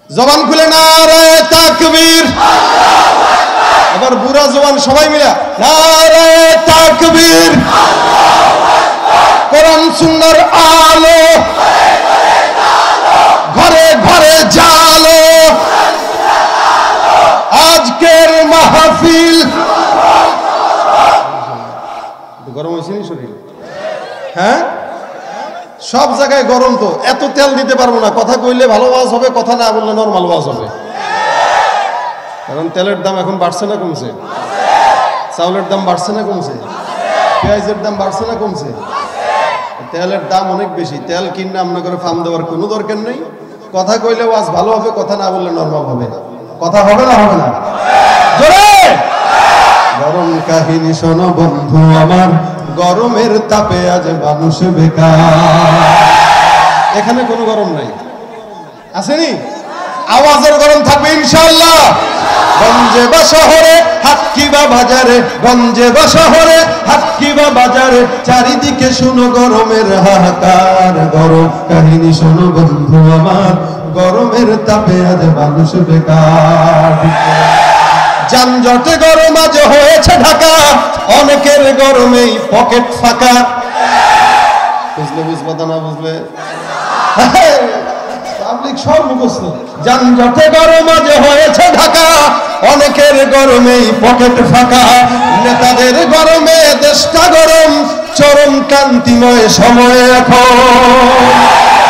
জবান খুলে নারায়ে তাকবীর। এবার বুড়া জবান সবাই মিলে নারায়ে তাকবীর। কোরআন সুন্নাহর আলো ঘরে ঘরে জালো। আজকের মাহফিল গরম হয়েছে নি শরীর? হ্যাঁ, সব জায়গায় গরম। তো এত তেল দিতে পারবো না, কথা কইলে ভালো ওয়াজ হবে, কথা না বললে নরমাল ওয়াজ হবে। কারণ তেলের দাম এখন বাড়ছে না কমছে? চাউলের দাম বাড়ছে না কমছে? পেঁয়াজের দাম বাড়ছে না কমছে? তেলের দাম অনেক বেশি। তেল কিনে আমরা করে ফার্ম দেওয়ার কোনো দরকার নেই। কথা কইলে ওয়াজ ভালো হবে, কথা না বললে নরমাল হবে। কথা হবে না? হবে না? জোরে গরম কাহিনী শোনো বন্ধু আমার, গরমের তাপে আজ মানুষ বেকার। এখানে কোনো গরম নাই, আসেনি? আওয়াজের গরম থাকবে ইনশাআল্লাহ। গঞ্জে বা শহরে হাট কিবা বাজারে, গঞ্জে বা শহরে হাট কিবা বাজারে, চারিদিকে শুনো গরমের হাহাকার। গরম কাহিনী শোনো বন্ধু আমার, গরমের তাপে আজ মানুষ বেকার। যানজটে গরম আজ হয়েছে ঢাকা, অনেকের গরমেই পকেট ফাঁকা। বুঝলে বুঝবো না বুঝলে পাবলিক সব মুখস্থ। যানজটে গরম আজ হয়েছে ঢাকা, অনেকের গরমেই পকেট ফাঁকা। নেতাদের গরমে দেশটা গরম, চরম ক্রান্তিময় সময় এখন।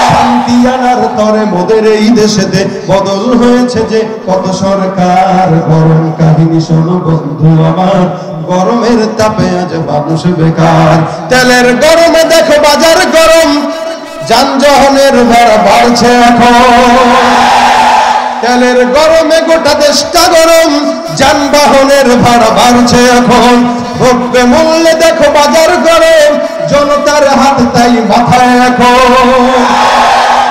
শান্তি আনার তরে মোদের এই দেশেতে বদল হয়েছে যে কত সরকার। গরম কাহিনী শোনো বন্ধু আমার, গরমের তাপে আজ মানুষ বেকার। তেলের গরমে দেখো বাজার গরম, যানবাহনের ভাড়া বাড়ছে এখন। তেলের গরমে গোটা দেশটা গরম, যানবাহনের ভাড়া বাড়ছে এখন। দ্রব্য মূল্যে দেখো বাজার গরম, জনতার হাত তাই মাথায় এখন।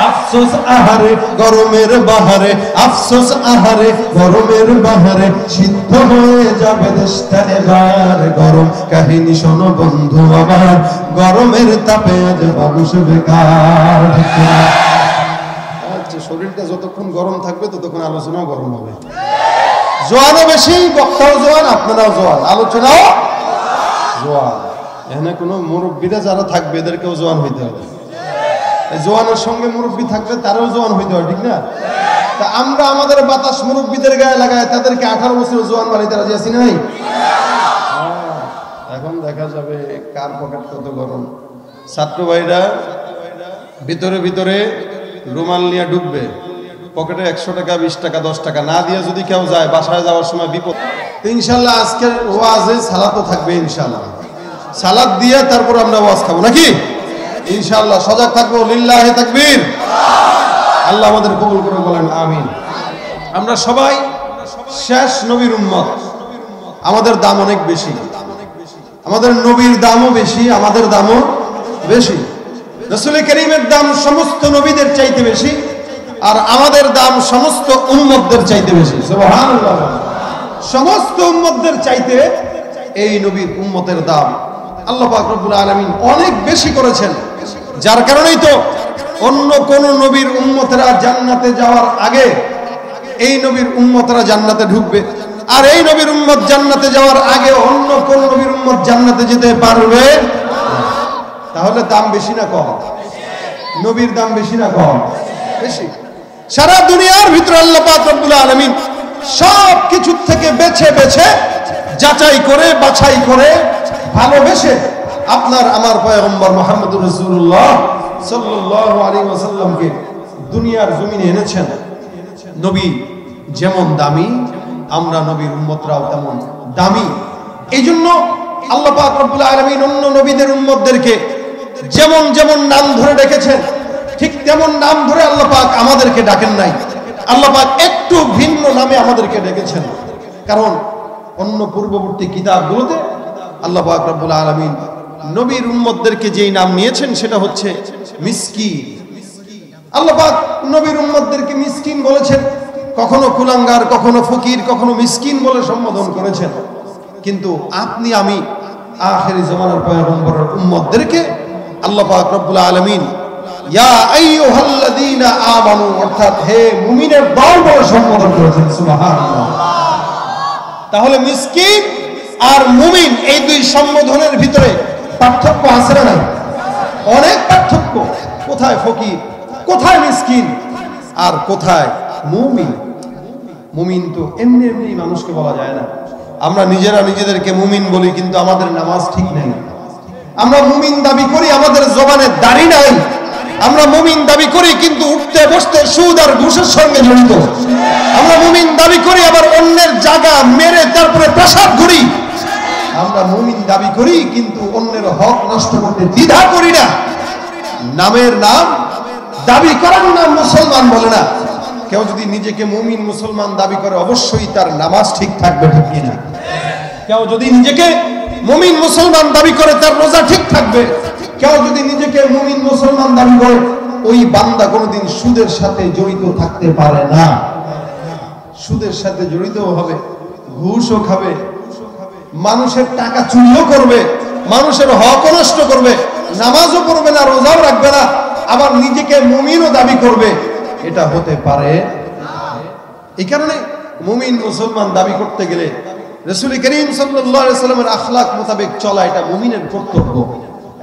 আফসোস আহারে গরমের বাহারে, আফসোস আহারে গরমের বাহারে, সিদ্ধ হয়ে যাবে দেশটা এবার। গরম কাহিনী শোনো বন্ধু আমার, গরমের তাপে আজ মানুষ বেকার। আচ্ছা, শরীরটা যতক্ষণ গরম থাকবে ততক্ষণ আলোচনাও গরম হবে। জোয়ানও বেশি, বক্তাও জোয়ান, আপনারাও জোয়ান, আলোচনাও জোয়ান। এখানে কোনো মুরব্বীরা যারা থাকবে এদেরকেও জোয়ান হইতে হবে। জোয়ানের সঙ্গে মুরব্বী থাকলে তারাও জোয়ান হইতে হয়, ঠিক না? তা আমরা আমাদের বাতাস মুরব্বীদের গায়ে লাগায় তাদেরকে 18 বছর জোয়ান বাড়িতে রাজি আছি নাই? এখন দেখা যাবে কার পকেট কত গরম। ছাত্র ভাইরা ভিতরে ভিতরে রুমাল নিয়ে ঢুকবে, পকেটে 100 টাকা 20 টাকা 10 টাকা না দিয়ে যদি কেউ যায় বাসায় যাওয়ার সময় বিপদ। ইনশাল্লাহ আজকের ওয়াজে সালাতও থাকবে ইনশাল্লাহ। সালাত দিয়ে তারপর আমরা ওয়াজ খাবো নাকি ইনশাআল্লাহ। সজাগ থাকবো। লিল্লাহি তাকবীর। আল্লাহ আমাদের কবুল করে বলেন আমিন। আমরা সবাই শেষ নবীর উম্মত। আমাদের দাম অনেক বেশি, আমাদের নবীর দামও বেশি, আমাদের দামও বেশি। রাসূল কারীমের দাম সমস্ত নবীদের চাইতে বেশি, আর আমাদের দাম সমস্ত উম্মতদের চাইতে বেশি। সুবহানাল্লাহ। সমস্ত উম্মতদের চাইতে এই নবীর উম্মতের দাম আল্লাহ পাক রব্বুল আলামিন অনেক বেশি করেছেন। যার কারণেই তো অন্য কোন নবীর উম্মতেরা জান্নাতে যাওয়ার আগে এই নবীর উম্মতেরা জান্নাতে ঢুকবে, আর এই নবীর উম্মত জান্নাতে যাওয়ার আগে অন্য কোন নবীর উম্মত জান্নাতে যেতে পারবে। তাহলে দাম বেশি না কম? নবীর দাম বেশি না কম? বেশি। সারা দুনিয়ার ভিতরে আল্লাহ পাক রব্বুল আলামিন সব কিছু থেকে বেছে বেছে যাচাই করে বাছাই করে ভালোবেসে আপনার আমার পয়গম্বর মুহাম্মদুর রাসূলুল্লাহ সাল্লাল্লাহু আলাইহি ওয়াসাল্লামকে দুনিয়ার জমিনে এনেছেন। নবী যেমন দামি, আমরা নবীর উম্মতরাও তেমন দামি। এইজন্য আল্লাহ পাক রব্বুল আলামিন অন্য নবীদের উম্মতদেরকে যেমন যেমন নাম ধরে ডেকেছেন, ঠিক তেমন নাম ধরে আল্লাহ পাক আমাদেরকে ডাকেন নাই। আল্লাহ পাক একটু ভিন্ন নামে আমাদেরকে ডেকেছেন, কারণ অন্য পূর্ববর্তী কিতাবগুলোতে আল্লাহ পাক রব্বুল আলামিন নবীর উম্মতদেরকে যেই নাম নিয়েছেন সেটা হচ্ছে মিসকিন। আল্লাহ পাক নবীর উম্মতদেরকে মিসকিন বলেছেন, কখনো কুলাঙ্গার, কখনো ফকির, কখনো মিসকিন বলে সম্বোধন করেছেন। কিন্তু আপনি আমি আখিরি জামানার পয়গম্বরের উম্মতদেরকে আল্লাহ পাক রব্বুল আলামিন ইয়া আইয়ুহাল্লাযীনা আমানু, অর্থাৎ হে মুমিনের দল বলে সম্বোধন করেছেন। সুবহানাল্লাহ। তাহলে মিসকিন আর মুমিন এই দুই সম্বোধনের ভিতরে পার্থক্য আছে না নাই? অনেক পার্থক্য। কোথায় ফকির, কোথায় মিসকিন, আর কোথায় মুমিন? মুমিন তো এমনি এমনি মানুষকে বলা যায় না। আমরা নিজেরা নিজেদেরকে মুমিন বলি, কিন্তু আমাদের নামাজ ঠিক নেই। আমরা মুমিন দাবি করি, আমাদের জবানে দাড়ি নাই। আমরা মুমিন দাবি করি, কিন্তু উঠতে বসতে সুদ আর ঘুষের সঙ্গে জড়িত। আমরা মুমিন দাবি করি, আবার অন্যের জায়গা মেরে তারপরে প্রসাদ করি। আমরা মুমিন দাবি করি, কিন্তু অন্যের হক নষ্ট করতে দ্বিধা করি না। নামের নাম দাবি করার নাম মুসলমান বলে না। কেউ যদি নিজেকে মুমিন মুসলমান দাবি করে, অবশ্যই তার নামাজ ঠিক থাকবে, ঠিক কিনা? কেউ যদি নিজেকে মুমিন মুসলমান দাবি করে, তার রোজা ঠিক থাকবে। কেউ যদি নিজেকে মুমিন মুসলমান দাবি করে, ওই বান্দা কোনোদিন সুদের সাথে জড়িত থাকতে পারে না। সুদের সাথে জড়িত হবে, ঘুষও খাবে, মানুষের টাকা চুরিও করবে, মানুষের হক নষ্ট করবে, নামাজও পড়বে না, রোজাও রাখবে না, আবার নিজেকে মুমিনও দাবি করবে। এটা হতে পারে? এই কারণে মুমিন মুসলমান দাবি করতে গেলে রাসূল করিম সাল্লাল্লাহু আলাইহি ওয়াসাল্লামের আখলাক মোতাবেক চলা এটা মুমিনের কর্তব্য।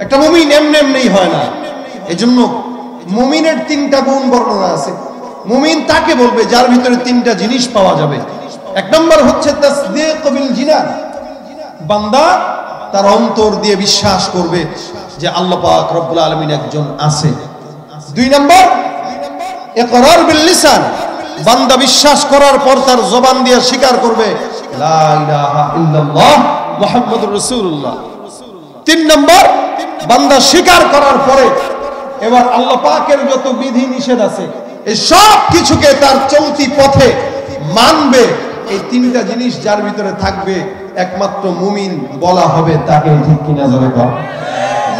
একটা মুমিন এমনি এমনিই হয় না। এজন্য মুমিনের তিনটা গুণ বর্ণনা আছে। মুমিন তাকে বলবে যার ভিতরে তিনটা জিনিস পাওয়া যাবে। এক নম্বর হচ্ছে তাসদীক বিল জিনান, বান্দা তার অন্তর দিয়ে বিশ্বাস করবে যে আল্লাহ পাক রব্বুল আলামিন একজন আছে। দুই নম্বর ইকরার বিল লিসান, বান্দা বিশ্বাস করার পর তার জবান দিয়ে স্বীকার করবে লা ইলাহা ইল্লাল্লাহ মুহাম্মাদুর রাসূলুল্লাহ। তিন নম্বর, বান্দা স্বীকার করার পরে এবার আল্লাহ পাকের যত বিধি নিষেধ আছে এই সব কিছুকে তার চলতি পথে মানবে। এই তিনটা জিনিস যার ভিতরে থাকবে একমাত্র মুমিন বলা হবে তাকে, ঠিক কিনা? জোরে কর।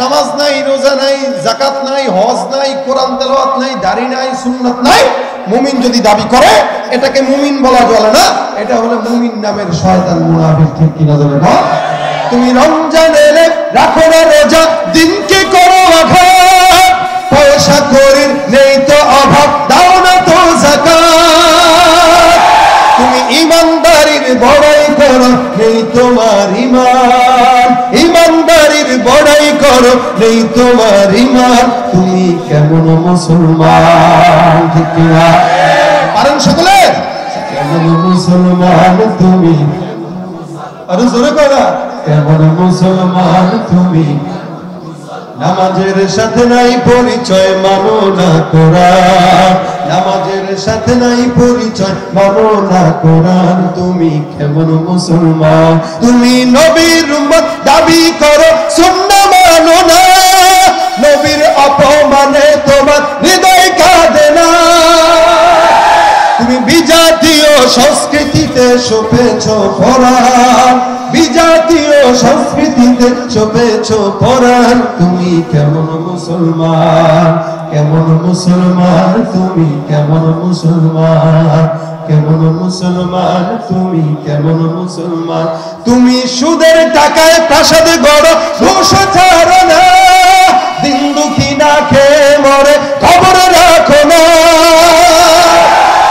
নামাজ নাই, রোজা নাই, যাকাত নাই, হজ নাই, কোরআন তেলাওয়াত নাই, দাড়ি নাই, সুন্নাত নাই, মুমিন যদি দাবি করে এটাকে মুমিন বলা চলে না। এটা হলো মুমিন নামের শয়তান মুনাফিক, ঠিক কিনা? জোরে কর। তুমি রমজান এলে রাখো না রোজা, দিনকে করো আঘাত, পয়সা করির নেই তো অভাব, দাও না তো যাকাত। তুমি ইমানদারির বড়াই করো, নেই তোমার ইমান, ইমানদারির বড়াই করো, নেই তোমার ইমান, তুমি কেমন মুসলমান? ঠিক কিনা? পারেন সকলে? কেমন মুসলমান তুমি? আরো জোরে করা, কেমন মুসলমান তুমি? নামাজের সাথে নাই পরিচয়, মানো না কোরআন, নামাজের সাথে নাই পরিচয়, মানো না কোরআন, তুমি কেমন মুসলমান? তুমি নবীর উম্মত দাবি করো, সুন্নাহ মানো না, নবীর অপমানে তোমার হৃদয় কাঁদে না। তুমি বিজাতীয় সংস্কৃতিতে সপেছ পরাণ, বিজাতীয় সংস্কৃতিতে সপেছ পরাণ, তুমি কেমন মুসলমান? কেমন মুসলমান তুমি? কেমন মুসলমান? কেমন মুসলমান তুমি? কেমন মুসলমান? তুমি সুদের টাকায় প্রাসাদ গড়, ঘুষ ছাড়ো না, দিন দুঃখী না খেয়ে মরে খবর রাখো না।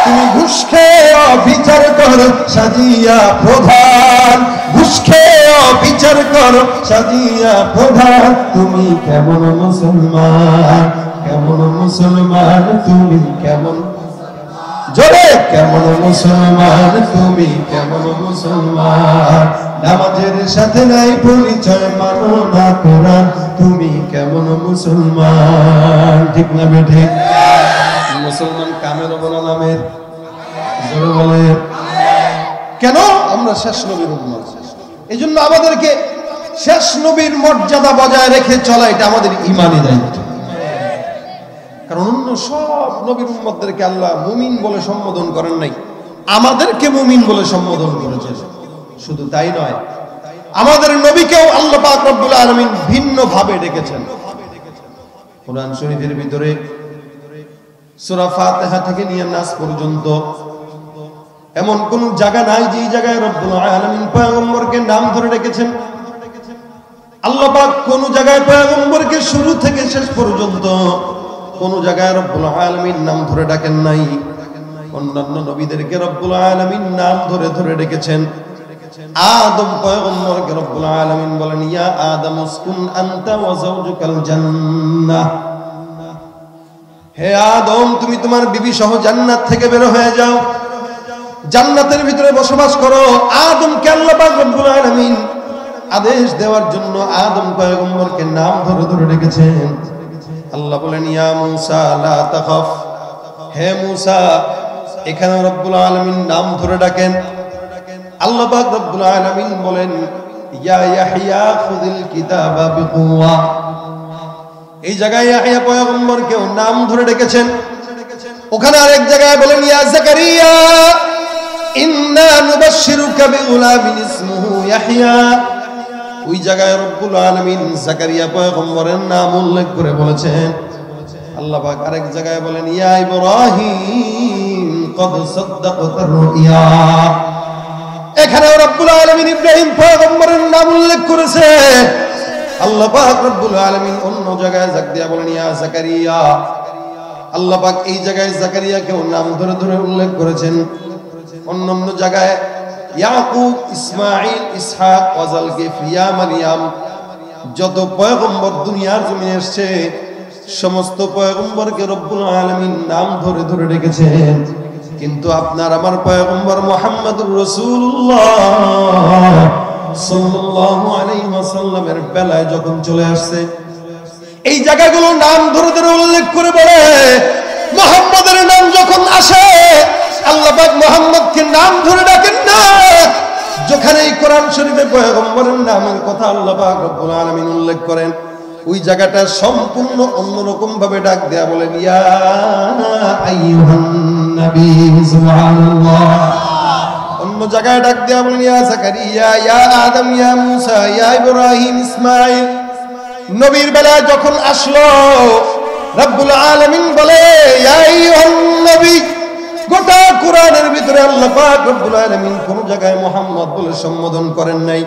তুমি ঘুষ খেয়ে অবিচার করো, সাজিয়া প্রধান, ঘুষ খেয়ে অবিচার করো, সাজিয়া প্রধান, তুমি কেমন মুসলমান? কেমন মুসলমান তুমি? কেমন জোরে, কেমন মুসলমান তুমি? কেমন মুসলমান? নামাজের সাথে নাই পরিচয়, মানো না কোরআন, তুমি কেমন মুসলমান? ঠিক না বেঠে? মুসলমান কামের বলা নামের, জোরে বলে। কেন? আমরা শেষ নবীর উম্মত। এই জন্য আমাদেরকে শেষ নবীর মর্যাদা বজায় রেখে চলা এটা আমাদের ঈমানি দায়িত্ব। কারণ অন্য সব নবীর উম্মতদেরকে আল্লাহ মুমিন বলে সম্বোধন করেন নাই, আমাদেরকে মুমিন বলে সম্বোধন করেছেন। শুধু তাই নয়, আমাদের নবীকেও আল্লাহ পাক রব্বুল আলামিন ভিন্ন ভাবে ডেকেছেন। কোরআন শরীফের ভিতরে সূরা ফাতিহা থেকে নিয়ে নাস পর্যন্ত এমন কোন জায়গা নাই যে জায়গায় রব্বুল আলামিন পয়গম্বরকে নাম ধরে ডেকেছেন। আল্লাহ পাক কোন জায়গায় পয়গম্বরকে শুরু থেকে শেষ পর্যন্ত কোন জায়গায় রব্বুল আলামিন নাম ধরে ডাকেন নাই। অন্যান্য নবীদেরকে রব্বুল আলামিন নাম ধরে ধরে ডেকেছেন। আদম পয়গম্বরকে রব্বুল আলামিন বলেন, ইয়া আদম উসকুন আনতা ওয়া যাওজুকাল জান্নাহ, হে আদম তুমি তোমার বিবি সহ জান্নাত থেকে বের হয়ে যাও, জান্নাতের ভিতরে বসবাস করো। আদমকে আল্লাহ পাক রব্বুল আলামিন আদেশ দেওয়ার জন্য আদম পয়গম্বরকে নাম ধরে ধরে ডেকেছেন। আল্লাহ বলেন, ইয়া মূসা লা তাখাফ, হে মূসা, এখানে রব্বুল আলামিন নাম ধরে ডাকেন। আল্লাহ পাক রব্বুল আলামিন বলেন, ইয়া ইয়াহইয়া খুযিল কিতাবা বিকুওয়া, এই জায়গায় ইয়াহইয়া পয়গম্বরকেও নাম ধরে ডেকেছেন। ওখানে আরেক জায়গায় বলেন, ইয়া যাকারিয়া ইন্না নুবাশশিরুকা বিগুলামিন ইসমুহু ইয়াহইয়া, ওই জায়গায় রব্বুল আলামিন যাকারিয়া পয়গম্বরের নাম উল্লেখ করে বলেছেন। আল্লাহ পাক আরেক জায়গায় বলেন, ইয়া ইব্রাহিম ক্বাদ সাদ্দাকতার রুইয়া, এখানে রব্বুল আলামিন ইব্রাহিম পয়গম্বরের নাম উল্লেখ করেছে। আল্লাহ পাক রব্বুল আলামিন অন্য জায়গায় জাক দিয়া বলেন, ইয়া যাকারিয়া, আল্লাহ পাক এই জায়গায় যাকারিয়াকেও নাম ধরে ধরে উল্লেখ করেছেন। অন্যান্য জায়গায় ইয়াকুব, ইসমাঈল, ইসহাক, ওয়াজালকিফল, ইয়া মারইয়াম, যত পয়গম্বর দুনিয়ার জমিনে এসেছে সমস্ত পয়গম্বরকে রব্বুল আলামিন নাম ধরে ধরে ডেকেছেন। কিন্তু আপনার আমার পয়গম্বর মুহাম্মদুর রাসূলুল্লাহ সাল্লাল্লাহু আলাইহি ওয়াসাল্লামের বেলায় যখন চলে আসছে, এই জায়গাগুলো নাম ধরে ধরে উল্লেখ করে বলে, মুহাম্মদের নাম যখন আসে আল্লাহ পাক মুহাম্মদকে নাম ধরে ডাকেন না। যেখানে এই কোরআন শরীফে পয়গম্বরের নামের কথা আল্লাহ পাক রব্বুল আলামিন উল্লেখ করেন, ওই জায়গাটা সম্পূর্ণ অন্যরকম ভাবে ডাক দেয়া বলেন, ইয়া আইয়ুহান নবী, সুবহানাল্লাহ। অন্য জায়গায় ডাক দেয়া বলেন, ইয়া যাকারিয়া, ইয়া আদম, ইয়া মূসা, ইয়া ইব্রাহিম, ইসমাঈল। নবীর বেলায় যখন আসলো রব্বুল আলামিন বলে, ইয়া আইয়ুহান নবী। গোটা কোরআনের ভিতরে আল্লাহ পাক রব্বুল আলামিন কোন জায়গায় মুহাম্মদ বলে সম্বোধন করেন নাই।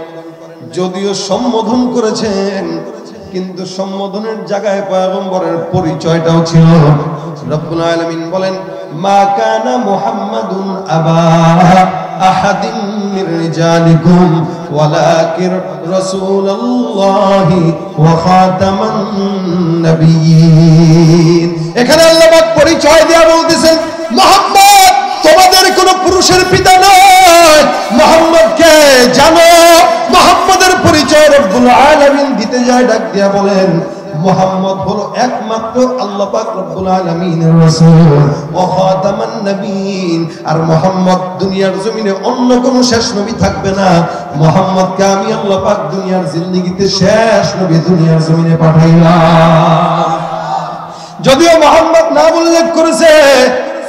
যদিও সম্বোধন করেছেন, কিন্তু সম্বোধনের জায়গায় পয়গম্বরের পরিচয়টাও ছিল। রব্বুল আলামিন বলেন, মা কানা মুহাম্মাদুন আবা আহাদিন মির রিজালিকুম ওয়ালাকিন রাসূলুল্লাহি ওয়া খাতামান নবিয়্যিন। এখানে আল্লাহ পাক পরিচয় দেয়া বলতেছেন, মুহাম্মদ তোমাদের কোন পুরুষের পিতা নয়, মুহাম্মদকে জানো। মুহাম্মদের পরিচয় রব্বুল আলামিন দিতে যায় ডাক দিয়া বলেন, মুহাম্মদ হলো একমাত্র আল্লাহ পাক রব্বুল আলামিনের রাসূল ওয়া খাতামান নবিয়্যিন। আর মুহাম্মদ দুনিয়ার জমিনে অন্য কোন শেষ নবী থাকবে না। মুহাম্মদকে আমি আল্লাহ পাক দুনিয়ার জিন্দেগিতে শেষ নবী দুনিয়ার জমিনে পাঠাইলাম। যদিও মুহাম্মদ নাম উল্লেখ করেছে,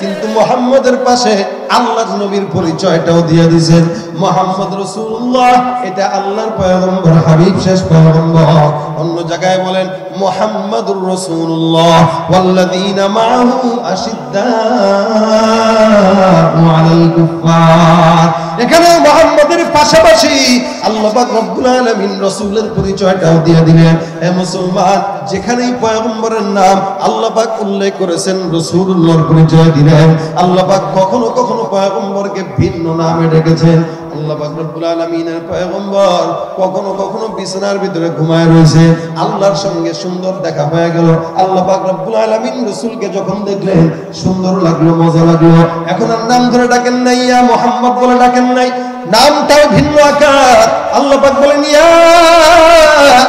কিন্তু মুহাম্মদের পাশে আল্লাহর নবীর পরিচয়টাও দিয়ে দিয়েছেন, মুহাম্মদ রাসূলুল্লাহ, এটা আল্লাহর পয়গম্বর, হাবিব, শেষ পয়গম্বর। অন্য জায়গায় বলেন, মুহাম্মাদুর রাসূলুল্লাহ ওয়াল্লাযীনা মাআহু আশিদ্দাউ আলাল কুফফার। এখানে মুহাম্মদের পাশাপাশি আল্লাহ পাক রব্বুল আলামিন রাসূলের পরিচয়টাও দিয়ে দিলেন। হে মুসলমান, যেখানেই পয়গম্বরের নাম আল্লাহ পাক উল্লেখ করেছেন, রাসূলুল্লাহর পরিচয় দিলেন। আল্লাহ পাক কখনো কখনো পয়গম্বরকে ভিন্ন নামে ডেকেছেন। আল্লাহ পাক রব্বুল আলামিনের পয়গম্বর কখনো কখনো বিছানার ভিতরে ঘুমায় রয়েছে, আল্লাহর সঙ্গে সুন্দর দেখা হয়ে গেল। আল্লাহ পাক রব্বুল আলামিন রাসূলকে যখন দেখলেন সুন্দর লাগলো, মজা লাগলো। এখন আর নাম ধরে ডাকেন নাই, ইয়া মুহাম্মদ বলে ডাকেন নাই, নামটাও ভিন্ন আকার। আল্লাহ পাক বলেন, ইয়া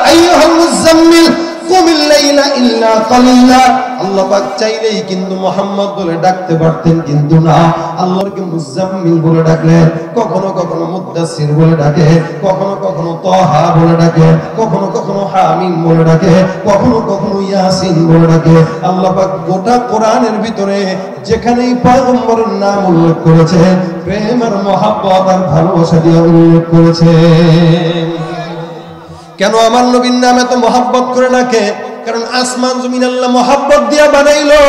আইয়ুহাল মুযাম্মিল কুমিল লাইলা ইল্লা কালিলা। আল্লাহ পাক চাইলেই কিন্তু মুহাম্মদ বলে ডাকতে পারতেন, কিন্তু না, আল্লাহকে মুযাম্মিল বলে ডাকলেন। কখনো কখনো মুদ্দাসসির বলে ডাকে, কখনো কখনো তাহা বলে ডাকে, কখনো কখনো হামিম বলে ডাকে, কখনো কখনো ইয়াসিন বলে ডাকে। আল্লাহ পাক গোটা কোরআনের ভিতরে যেখানেই পয়গম্বরের নাম উল্লেখ করেছে, প্রেম আর মহব্বত আর ভালোবাসা দিয়ে উল্লেখ করেছে। কেন আমার নবীর নাম এত মহব্বত করে ডাকে? কারণ আসমান জমিন আল্লাহ মহব্বত দিয়া বানাইলো।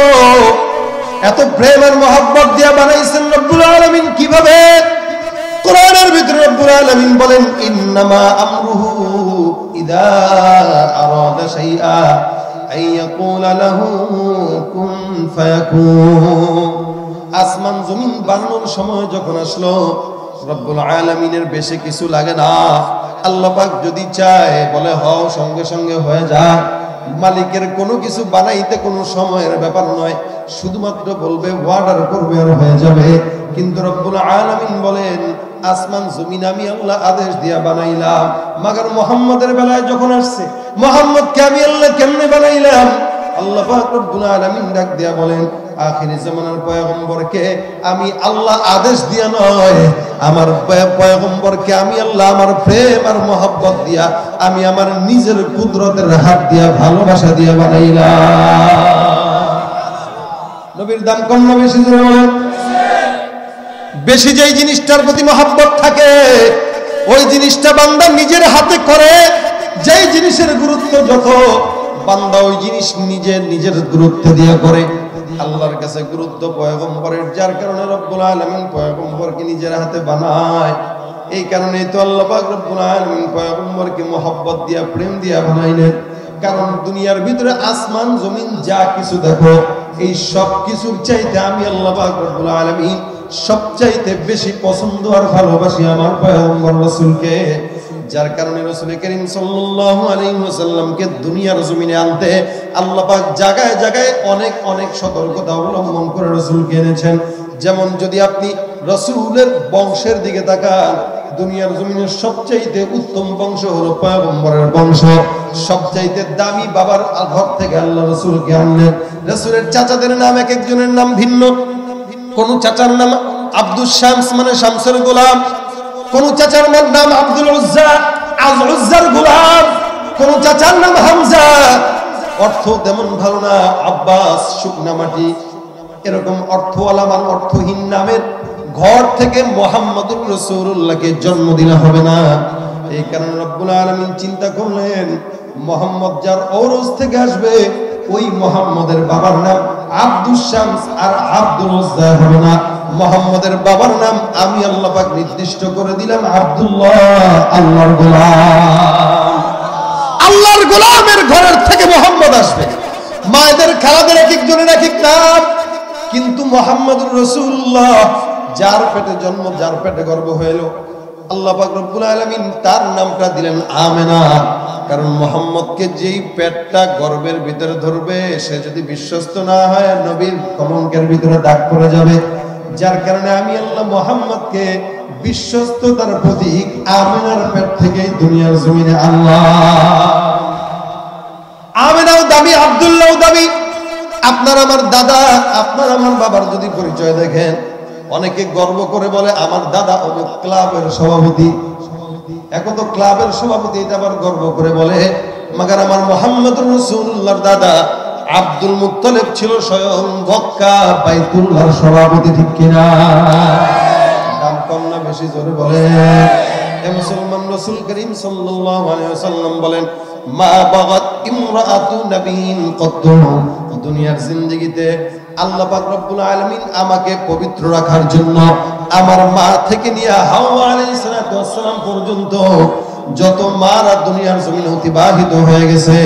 এত প্রেম আর মহব্বত দিয়া বানাইছেন রব্বুল আলামিন কিভাবে? কোরআনের ভিতরে রব্বুল আলামিন বলেন, ইন্নামা আমরুহু ইদা আরাদা শাইআ, আইয়াকুলা লাহু কুন ফায়াকুন। আসমান জমিন বানানোর সময় যখন আসলো, রব্বুল আলামিনের বেশি কিছু লাগে না। আল্লাহ পাক যদি চায় বলে হও, সঙ্গে সঙ্গে হয়ে যায়। মালিকের কোনো কিছু বানাইতে কোনো সময়ের ব্যাপার নয়, শুধুমাত্র বলবে, অর্ডার করবে আর হয়ে যাবে। কিন্তু রব্বুল আলামিন বলেন আসমান জমিন আমি আল্লাহ আদেশ দিয়া বানাইলাম। মাগার মুহাম্মদের বেলায় যখন আসছে, মুহাম্মদকে আমি আল্লাহ কেমনে বানাইলাম? আল্লাহ পাক রব্বুল আলামিন ডাক দিয়া বলেন আখিরি জামানার পয়গম্বরকে আমি আল্লাহ আদেশ দিয়া নয়, আমার পয়গম্বরকে আমি আল্লাহ আমার প্রেম আর মহব্বত দিয়া, আমি আমার নিজের কুদরতের হাত দিয়া, ভালোবাসা দিয়া বানাইলাম। নবীর দাম কম না বেশি? বেশি যেই জিনিসটার প্রতি মহব্বত থাকে ওই জিনিসটা বান্দা নিজের হাতে করে। যেই জিনিসের গুরুত্ব যত, বান্দা ওই জিনিস নিজের গুরুত্ব দিয়ে করে। আল্লাহর কাছে গুরুত্ব পয়গম্বরের, যার কারণে রব্বুল আলামিন পয়গম্বরকে নিজের হাতে বানায়। এই কারণেই তো আল্লাহ পাক রব্বুল আলামিন পয়গম্বরকে মহব্বত দিয়া, প্রেম দিয়া বানাইলেন। কারণ দুনিয়ার ভিতরে আসমান জমিন যা কিছু দেখো, এই সব কিছুর চাইতে আমি আল্লাহ পাক রব্বুল আলামিন সবচাইতে বেশি পছন্দ আর ভালোবাসি আমার পয়গম্বর রাসূলকে। যার কারণে রাসূল করিম সাল্লাল্লাহু আলাইহি ওয়াসাল্লামকে দুনিয়ার জমিনে আনতে আল্লাহ পাক জায়গায় জায়গায় অনেক অনেক সতর্কতা অবলম্বন করে রাসূলকে এনেছেন। যেমন যদি আপনি রাসূলের বংশের দিকে তাকান, দুনিয়ার জমিনের সবচাইতে উত্তম বংশ হলো পয়গম্বরের বংশ। সবচাইতে দামি বাবার ঘর থেকে আল্লাহ রাসূলকে আনলেন। রাসূলের চাচাদের নাম এক একজনের নাম ভিন্ন। কোন চাচার নাম আব্দুস শামস মানে শামসের গোলাম, কোন চাচার নাম আব্দুল উজ্জা উজ্জার গোলাম, কোন চাচার নাম হামজা, অর্থ তেমন ভালো না, আব্বাস শুকনা মাটি। এরকম অর্থওয়ালা মান অর্থহীন নামের ঘর থেকে মুহাম্মদুর রাসূলুল্লাহকে জন্ম দিলে হবে না। এই কারণে রব্বুল আলামিন চিন্তা করলেন মুহাম্মদ যার ঔরস থেকে আসবে ওই মুহাম্মদের বাবার নাম আব্দুস শামস আর আব্দুল উজ্জা হবে না। মুহাম্মদের বাবার নাম আমি আল্লাহ পাক নির্দিষ্ট করে দিলাম আব্দুল্লাহ, আল্লাহর গোলাম। আল্লাহর গোলামের ঘরের থেকে মুহাম্মদ আসবে। মায়েদের খালাদের এক একজনের এক এক নাম, কিন্তু মুহাম্মদুর রাসূলুল্লাহ যার পেটে জন্ম, যার পেটে গর্ভ হইল, আল্লাহ পাক রব্বুল আলামিন তার নামটা দিলেন আমেনা। কারণ মুহাম্মদকে যেই পেটটা গর্ভের ভিতরে ধরবে সে যদি বিশ্বস্ত না হয়, নবীর কলঙ্কের ভিতরে দাগ পড়ে যাবে। যার কারণে আমি আল্লাহ মুহাম্মদকে বিশ্বস্ততার প্রতীক আমেনার পেট থেকে দুনিয়ার জমিনে আল্লাহ। আমেনাও দামি, আব্দুল্লাহও দামি। আপনার আমার দাদা, আপনার আমার বাবার যদি পরিচয় দেখেন, অনেকে গর্ব করে বলে আমার দাদা অমুক ক্লাবের সভাপতি। এখন তো ক্লাবের সভাপতি, এটা আবার গর্ব করে বলে। মাগার আমার মুহাম্মদুর রাসূলুল্লাহর দাদা আব্দুল মুত্তালিব ছিল স্বয়ং মক্কা বাইতুল্লাহর সভাপতি, ঠিক কিনা? দাম কম না বেশি? জোরে বলে। এ মুসলমান, রাসূল করিম সাল্লাল্লাহু আলাইহি ওয়াসাল্লাম বলেন মা বাগাত ইমরাআতু নাবিয়্যিন কত্তু। দুনিয়ার জিন্দেগিতে আল্লাহ পাক রব্বুল আলামিন আমাকে পবিত্র রাখার জন্য আমার মা থেকে নিয়ে হাওয়া আলাইহিস সালাম পর্যন্ত যত মারা দুনিয়ার জমিনে অতিবাহিত হয়ে গেছে,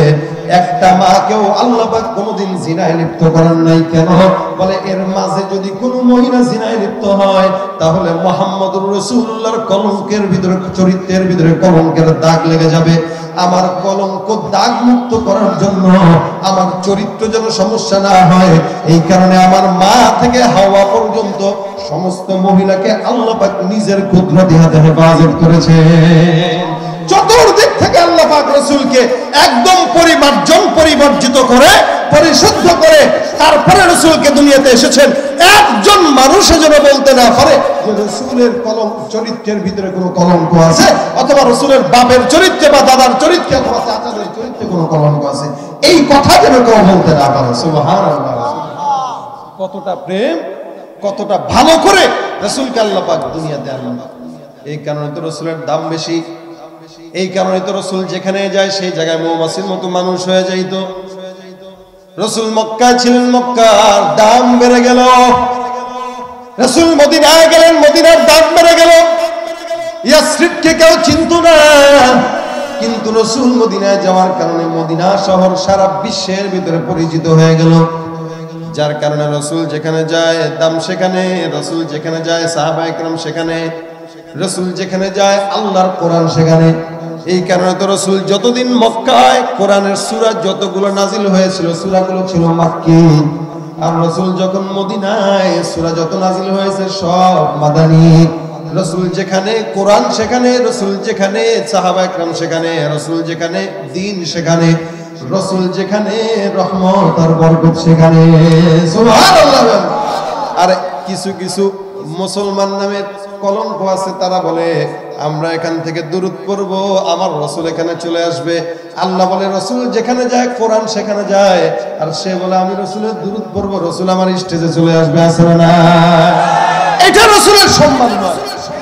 একটা মাকেও আল্লাহ পাক কোনোদিন জিনায় লিপ্ত করেন নাই। কেন? বলে এর মাঝে যদি কোনো মহিলা জিনায় লিপ্ত হয় তাহলে মুহাম্মদুর রাসূলুল্লাহর কলঙ্কের ভিতরে, চরিত্রের ভিতরে কলঙ্কের দাগ লেগে যাবে। আমার কলঙ্ক দাগ মুক্ত করার জন্য, আমার চরিত্র যেন সমস্যা না হয়, এই কারণে আমার মা থেকে হাওয়া পর্যন্ত সমস্ত মহিলাকে আল্লাহ পাক নিজের কুদরতি হাতে হেফাজত করেছে। চতুর্দিক থেকে আল্লাহ পাক রাসূলকে একদম পরিমার্জিত করে, পরিশুদ্ধ করে তারপরে রাসূলকে দুনিয়াতে এসেছেন। একজন মানুষও যেন বলতে না পারে যে রাসূলের কলঙ্ক, চরিত্রের ভিতরে কোনো কলঙ্ক আছে, অথবা রাসূলের বাপের চরিত্রে বা দাদার চরিত্রে অথবা চাচাদের চরিত্রে কোনো কলঙ্ক আছে, এই কথা যেন কেউ বলতে না পারে। সুবহানাল্লাহ। কতটা প্রেম, কতটা ভালো করে রাসূলকে আল্লাহ পাক দুনিয়াতে আনলেন। এই কারণে তো রাসূলের দাম বেশি। এই কারণে তো রাসূল যেখানে যায় সেই জায়গায় মৌমাছির মতো মানুষ হয়ে যাইতো। রাসূল মক্কায় ছিলেন, মক্কার দাম বেড়ে গেল। রাসূল মদিনায় গেলেন, মদিনার দাম বেড়ে গেল। ইয়াসরিবকে কেউ চিনত না। কিন্তু রসুল মদিনায় যাওয়ার কারণে মদিনা শহর সারা বিশ্বের ভিতরে পরিচিত হয়ে গেল। যার কারণে রসুল যেখানে যায় দাম সেখানে, রসুল যেখানে যায় সাহাবা একরাম সেখানে, রসুল যেখানে যায় আল্লাহর কোরআন সেখানে। এই কারণে তো রসুল যতদিন মক্কায় কোরআনের সূরা যতগুলো নাজিল হয়েছিল সূরাগুলো ছিল মাক্কি, আর রসুল যখন মদিনায় সূরা যত নাজিল হয়েছে সব মাদানী। রসুল যেখানে কোরআন সেখানে, রসুল যেখানে সাহাবা একরাম সেখানে, রসুল যেখানে দ্বীন সেখানে, রসুল যেখানে রহমত আর বরকত সেখানে। সুবহানাল্লাহ। আর কিছু কিছু মুসলমান নামে কলঙ্ক আছে, তারা বলে আমরা এখান থেকে দুরূদ পড়ব, আমার রসুল এখানে চলে আসবে। আল্লাহ বলে রসুল যেখানে যায় কোরআন সেখানে যায়, আর সে বলে আমি রসুলের দুরূদ পড়ব, রসুল আমার স্টেজে চলে আসবে। আছে না? এটা রসুলের সম্মান নয়,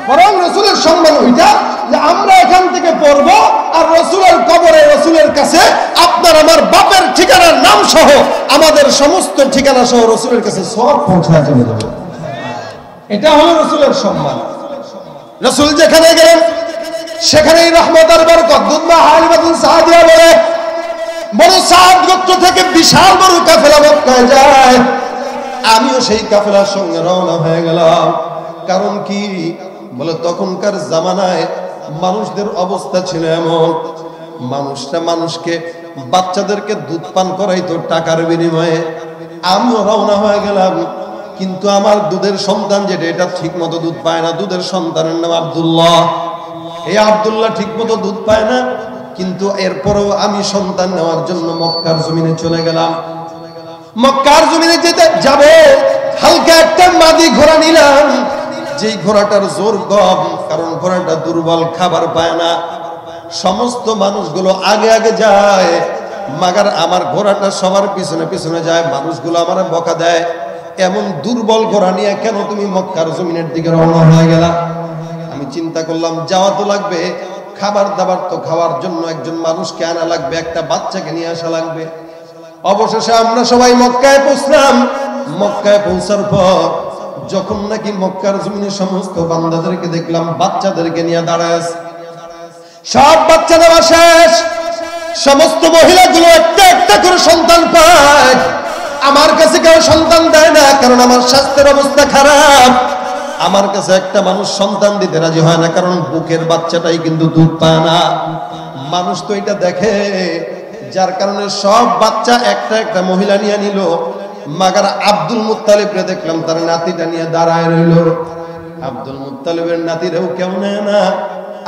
বরং রসুলের সম্মান ওইটা যে আমরা এখান থেকে পড়ব আর রসুলের কবরে রসুলের কাছে আপনার আমার বাপের ঠিকানার নাম সহ আমাদের সমস্ত ঠিকানা সহ রসুলের কাছে সব পৌঁছায় চলে যাবে। এটা হলো রসুলের সম্মান। রসুল যেখানে গেলেন সেখানেই রহমত আর বরকত। দুধমা হালিমাতুন সাদিয়া বলে বড় সাদ গোত্র থেকে বিশাল বড় কাফেলা মক্কায় যায়, আমিও সেই কাফেলার সঙ্গে রওনা হয়ে গেলাম। কারণ কি বলে তখনকার জামানায় মানুষদের অবস্থা ছিল এমন, মানুষরা মানুষকে বাচ্চাদেরকে দুধ পান করাইতো টাকার বিনিময়ে। আমিও রওনা হয়ে গেলাম, কিন্তু আমার দুধের সন্তান যেটা এটা ঠিক মতো দুধ পায় না। দুধের সন্তানের নাম আব্দুল্লাহ। এই আব্দুল্লাহ ঠিক মতো দুধ পায় না, কিন্তু এরপরেও আমি সন্তান নেওয়ার জন্য মক্কার জমিনে চলে গেলাম। মক্কার জমিনে যেতে যাবে হালকা একটা মাদি ঘোড়া নিলাম, যেই ঘোড়াটার জোর কম, কারণ ঘোড়াটা দুর্বল, খাবার পায় না। সমস্ত মানুষগুলো আগে আগে যায়, মাগার আমার ঘোড়াটা সবার পিছনে পিছনে যায়। মানুষগুলো আমার বকা দেয়, এমন দুর্বল ঘোড়া নিয়ে কেন তুমি মক্কার জমিনের দিকে রওনা হয়ে গেলা? আমি চিন্তা করলাম যাওয়া তো লাগবে, খাবার দাবার তো খাওয়ার জন্য একজন মানুষকে আনা লাগবে, একটা বাচ্চাকে নিয়ে আসা লাগবে। অবশেষে আমরা সবাই মক্কায় পৌঁছলাম। মক্কায় পৌঁছার পর যখন নাকি মক্কার জমিনে সমস্ত বান্দাদেরকে দেখলাম বাচ্চাদেরকে নিয়ে দাঁড়ায় আছে, সব বাচ্চা দেওয়া শেষ, সমস্ত মহিলাগুলো একটা একটা করে সন্তান পায়। আমার কাছে কেউ সন্তান দেয় না, কারণ আমার স্বাস্থ্যের অবস্থা খারাপ। আমার কাছে একটা মানুষ সন্তান দিতে রাজি হয় না, কারণ বুকের বাচ্চাটাই কিন্তু দুধ পায় না। মানুষ তো এটা দেখে, যার কারণে সব বাচ্চা একটা একটা মহিলা নিয়ে নিল। মাগার আব্দুল মুত্তালিবরে দেখলাম তার নাতিটা নিয়ে দাঁড়ায় রইল। আব্দুল মুত্তালিবের নাতিরেও কেউ নেয় না,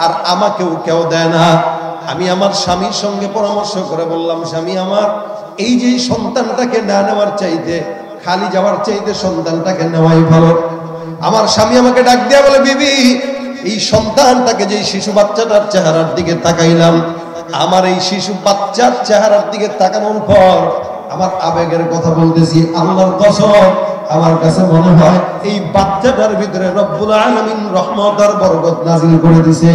আর আমাকেও কেউ দেয় না। আমি আমার স্বামীর সঙ্গে পরামর্শ করে বললাম, স্বামী আমার এই যে সন্তানটাকে না নেওয়ার চাইতে, খালি যাওয়ার চাইতে সন্তানটাকে নেওয়াই ভালো। আমার স্বামী আমাকে ডাক দিয়া বলে, বিবি এই সন্তানটাকে, যে শিশু বাচ্চাটার চেহারার দিকে তাকাইলাম, আমার এই শিশু বাচ্চার চেহারার দিকে তাকানোর পর আমার আবেগের কথা বলতেছি, আল্লাহর কসম আমার কাছে মনে হয় এই বাচ্চাটার ভিতরে রব্বুল আলামিন রহমত আর বরকত নাযিল করে দিয়েছে।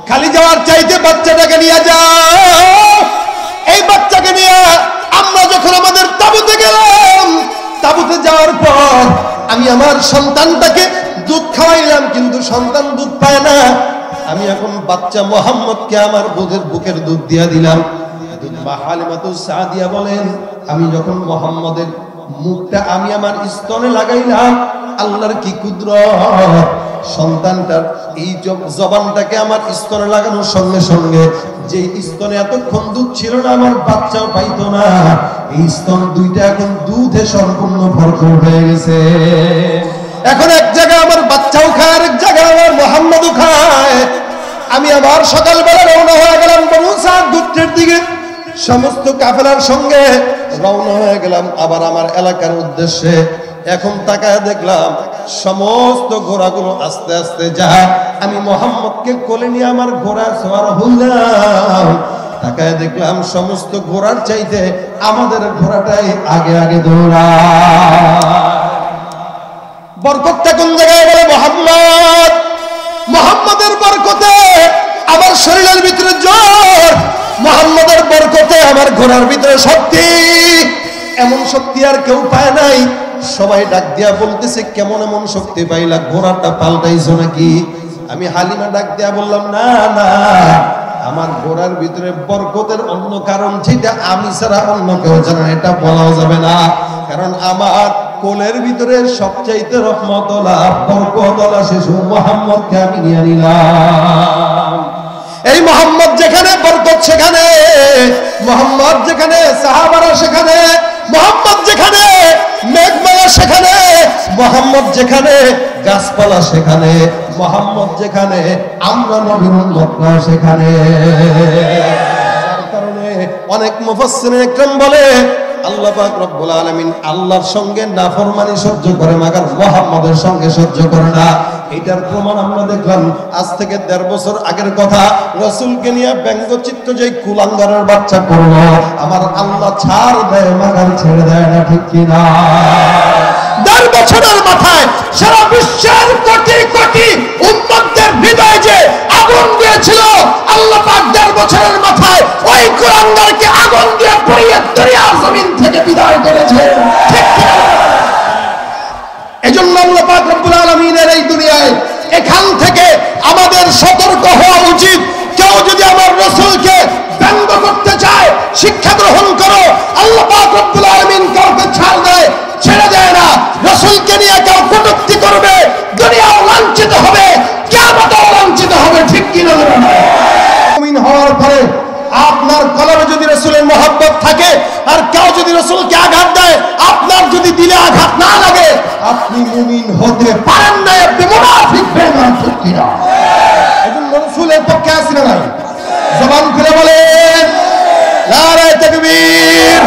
খালি যাওয়ার চাইতে বাচ্চাটাকে নিয়ে যাও। এই বাচ্চাকে নিয়ে আমরা যখন আমাদের তাঁবুতে গেলাম, তাঁবুতে যাওয়ার পর আমি আমার সন্তানটাকে দুধ খাওয়াইলাম, কিন্তু সন্তান দুধ পায় না। আমি এখন বাচ্চা মোহাম্মদকে আমার বুকের দুধ দিয়া দিলাম। মা হালিমাতুস সাদিয়া বলেন, আমি যখন মোহাম্মদের মুখটা আমি আমার স্তনে লাগাইলাম, আল্লাহর কি কুদরত, সন্তানটার এই জবানটাকে আমার স্তনে লাগানোর সঙ্গে সঙ্গে যে স্তনে এতক্ষণ দুধ ছিল না, আমার বাচ্চাও পাইতো না, এই স্তন দুইটা এখন দুধে সম্পূর্ণ ভরপুর হয়ে গেছে। এখন এক জায়গায় আমার বাচ্চাও খায়, আর এক জায়গায় আমার মোহাম্মদও খায়। আমি আবার সকালবেলা রওনা হয়ে গেলাম বনু সাদ গোত্রের দিকে, সমস্ত কাফেলার সঙ্গে রওনা হয়ে গেলাম আবার আমার এলাকার উদ্দেশ্যে। এখন তাকায় দেখলাম সমস্ত ঘোড়াগুলো আস্তে আস্তে যায়। আমি মোহাম্মদকে কোলে নিয়ে আমার ঘোড়া সওয়ার হলাম। তাকায় দেখলাম সমস্ত ঘোড়ার চাইতে আমাদের ঘোড়াটাই আগে আগে দৌড়ায়। বরকতটা কোন জায়গায় বলে মোহাম্মদ, মোহাম্মদের বরকতে আমার শরীরের ভিতরে জোর, মোহাম্মদের বরকতে আমার ঘোড়ার ভিতরে শক্তি। এমন শক্তি আর কেউ পায় নাই। সবাই ডাক দিয়া বলতেছে, কেমন এমন শক্তি পাইলা, ঘোড়াটা পাল্টাইছো নাকি? আমি হালিমা ডাক দেয়া বললাম, না না, আমার গোড়ার ভিতরে বরকতের অন্য কারণ, যেটা আমি ছাড়া অন্য কেউ জানে এটা বলাও যাবে না, কারণ আমার কোলের ভিতরে সবচাইতে রহমতওয়ালা বরকতওয়ালা শিশু মুহাম্মদকে আমি নিয়ে নিলাম। এই মোহাম্মদ যেখানে বরকত সেখানে, মোহাম্মদ যেখানে সাহাবারা সেখানে, মোহাম্মদ যেখানে মেঘমালা সেখানে, মোহাম্মদ যেখানে গাছপালা সেখানে, মোহাম্মদ যেখানে আমরা নবীর উম্মতরা সেখানে। যার কারণে অনেক মুফাসসিরিন একরাম বলে আল্লাহ পাক রব্বুল আলামিন আল্লাহর সঙ্গে নাফরমানি সহ্য করে, মাগার মুহাম্মদের সঙ্গে সহ্য করে না। এটার প্রমাণ আমরা দেখলাম আজ থেকে ১.৫ বছর আগের কথা, রাসূলকে নিয়ে ব্যঙ্গচিত্র যে কুলাঙ্গারের বাচ্চা করলো, আমার আল্লাহ ছাড় দেয়, মাগার ছেড়ে দেয় না, ঠিক কিনা? ১.৫ বছরের মাথায় সারা বিশ্বের কোটি কোটি উম্মতদের হৃদয়ে যে আগুন দিয়েছিল, আল্লাহ পাক ১.৫ বছরের মাথায় ওই কুলাঙ্গারকে আগুন দিয়ে পুড়িয়ে দুনিয়ার জমিন থেকে বিদায় করেছে, ঠিক কিনা? এজন্য আল্লাহ পাক রব্বুল আলামিনের এই দুনিয়ায় এখান থেকে আমাদের সতর্ক হওয়া উচিত। কেউ যদি আমার রাসূলকে ব্যঙ্গ করতে চায়, শিক্ষা গ্রহণ করো। আল্লাহ পাক রব্বুল আলামিন কাউকে ছাড় দেয়, ছেড়ে দেয় না। রাসূলকে নিয়ে কেউ কটূক্তি করবে, দুনিয়াও লাঞ্ছিত হবে, কিয়ামতেও লাঞ্ছিত হবে, ঠিক কিনা? মুমিন হওয়ার পরে আপনার কলবে যদি রাসূলের মহব্বত থাকে, আর কেউ যদি রাসূলকে আঘাত দেয়, আপনার যদি দিলে আঘাত না লাগে, আপনি মুমিন হতে পারেন না, আপনি মুনাফিক বেঈমান, ঠিক কিনা? এজন্য রাসূলের পক্ষে আছেন না, জবান খুলে বলেন নারে তাকবীর।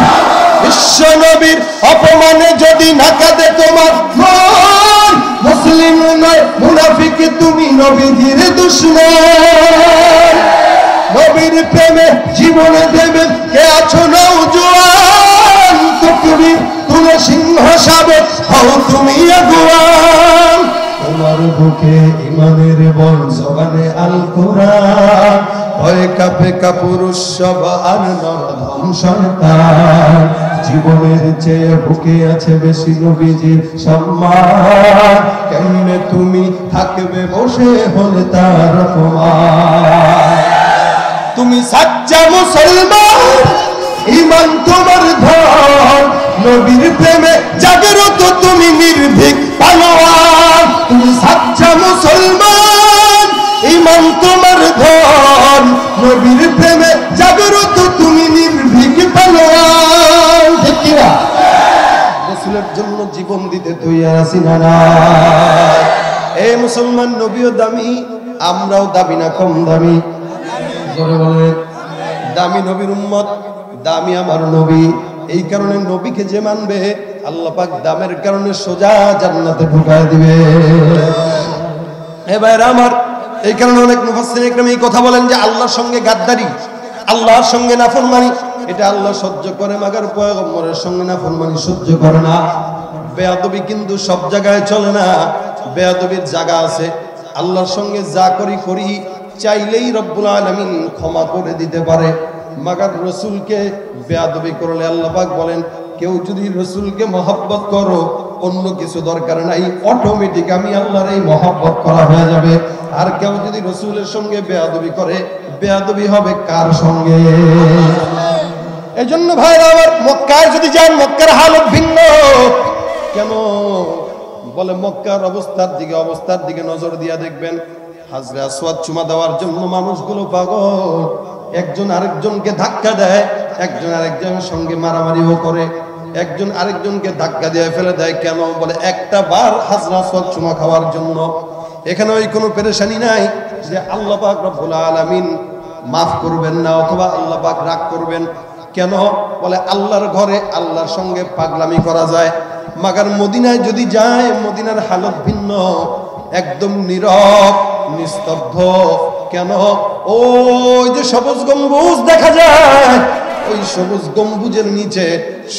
বিশ্ব নবীর অপমানে যদি না কাঁদে তোমার মন, মুসলিম নয় মুনাফিক, তুমি নবীজির দুশমন। নবীর প্রেমে জীবনে দেবে কে আছো নওজোয়ান, তুমি তুলে সিংহ সাবেক হও তুমি আগুয়ান। তোমার বুকে ইমানের বল, জবানে আল কোরআন, ভয়ে কাঁপে কাপুরুষ সব আর নরধম সন্তান। জীবনের চেয়ে বুকে আছে বেশি নবীজির সম্মান, কেমনে তুমি থাকবে বসে হলে তার অপমান। তুমি সাচ্চা মুসলমান, ঈমান তোমার ধন, নবীর প্রেমে জাগ্রত তুমি নির্ভীক পালোয়ান। তুমি সাচ্চা মুসলমান, ঈমান তোমার ধন, নবীর প্রেমে জাগ্রত তুমি নির্ভীক পালোয়ান, ঠিক কিনা? রাসূলের জন্য জীবন দিতে তৈরি আছি না না? এই মুসলমান, নবীও দামি, আমরাও দামি না কম দামি? জোরে বলেন। দামি নবীর উম্মত, দামি আমার নবী। এই কারণে নবীকে যে মানবে, আল্লাহ পাক দামের কারণে সোজা জান্নাতে ঢুকায় দিবে। এ ভাইরা আমার, এই কারণে অনেক মুফাসসিরিন ইকরাম এই কথা বলেন যে আল্লাহর সঙ্গে গাদ্দারি, আল্লাহর সঙ্গে নাফরমানি, এটা আল্লাহ সহ্য করে, মাগার পয়গম্বরের সঙ্গে নাফরমানি সহ্য করে না। বেয়াদবি কিন্তু সব জায়গায় চলে না, বেয়াদবির জায়গা আছে। আল্লাহর সঙ্গে যা করি চাইলেই রব্বুল আলামিন ক্ষমা করে দিতে পারে, মাগার রাসূলকে বেয়াদবি করলে আল্লাহ পাক বলেন, কেউ যদি রাসূলকে মহব্বত করো, অন্য কিছু দরকার নাই, অটোমেটিক আমি আল্লাহর এই মহব্বত করা হয়ে যাবে। আর কেউ যদি রাসূলের সঙ্গে বেয়াদবি করে, বেয়াদবি হবে কার সঙ্গে? এজন্য ভাইরা আমার, মক্কায় যদি যান, মক্কার হালত ভিন্ন। কেন বলে? মক্কার অবস্থার দিকে নজর দিয়া দেখবেন, হাজরে আসওয়াদ চুমা দেওয়ার জন্য মানুষগুলো পাগল, একজন আরেকজনকে ধাক্কা দেয়, একজন আরেকজনের সঙ্গে মারামারিও করে, একজন আরেকজনকে ধাক্কা দিয়ে ফেলে দেয়। কেন বলে? একটা বার হাজরে আসওয়াদ চুমা খাওয়ার জন্য। এখানে ওই কোনো পেরেশানি নাই যে আল্লাহ পাক রব্বুল আলামিন মাফ করবেন না, অথবা আল্লাহ পাক রাগ করবেন। কেন বলে? আল্লাহর ঘরে আল্লাহর সঙ্গে পাগলামি করা যায়, মাগার মদিনায় যদি যায়, মদিনার হালত ভিন্ন, একদম নীরব নিস্তব্ধ। কেন? ওই যে সবুজ গম্বুজ দেখা যায়, ওই সবুজ গম্বুজের নিচে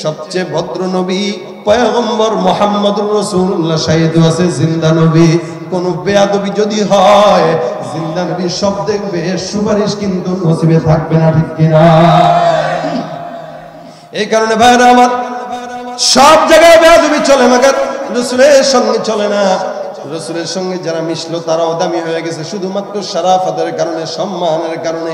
সবচেয়ে ভদ্র নবী পয়গম্বর মুহাম্মদুর রাসূলুল্লাহ শাহিদ আছে, জিন্দা নবী। কোন বেয়াদবি যদি হয়, জিন্দা নবী সব দেখবে, সুপারিশ কিন্তু নসিবে থাকবে না, ঠিক কিনা? এই কারণে ভাইরা আমার, সব জায়গায় বেয়াদবি চলে, মাগার রাসূলের সঙ্গে চলে না। রসুলের সঙ্গে যারা মিশলো তারাও দামি হয়ে গেছে শুধুমাত্র শারাফাতের কারণে, সম্মানের কারণে,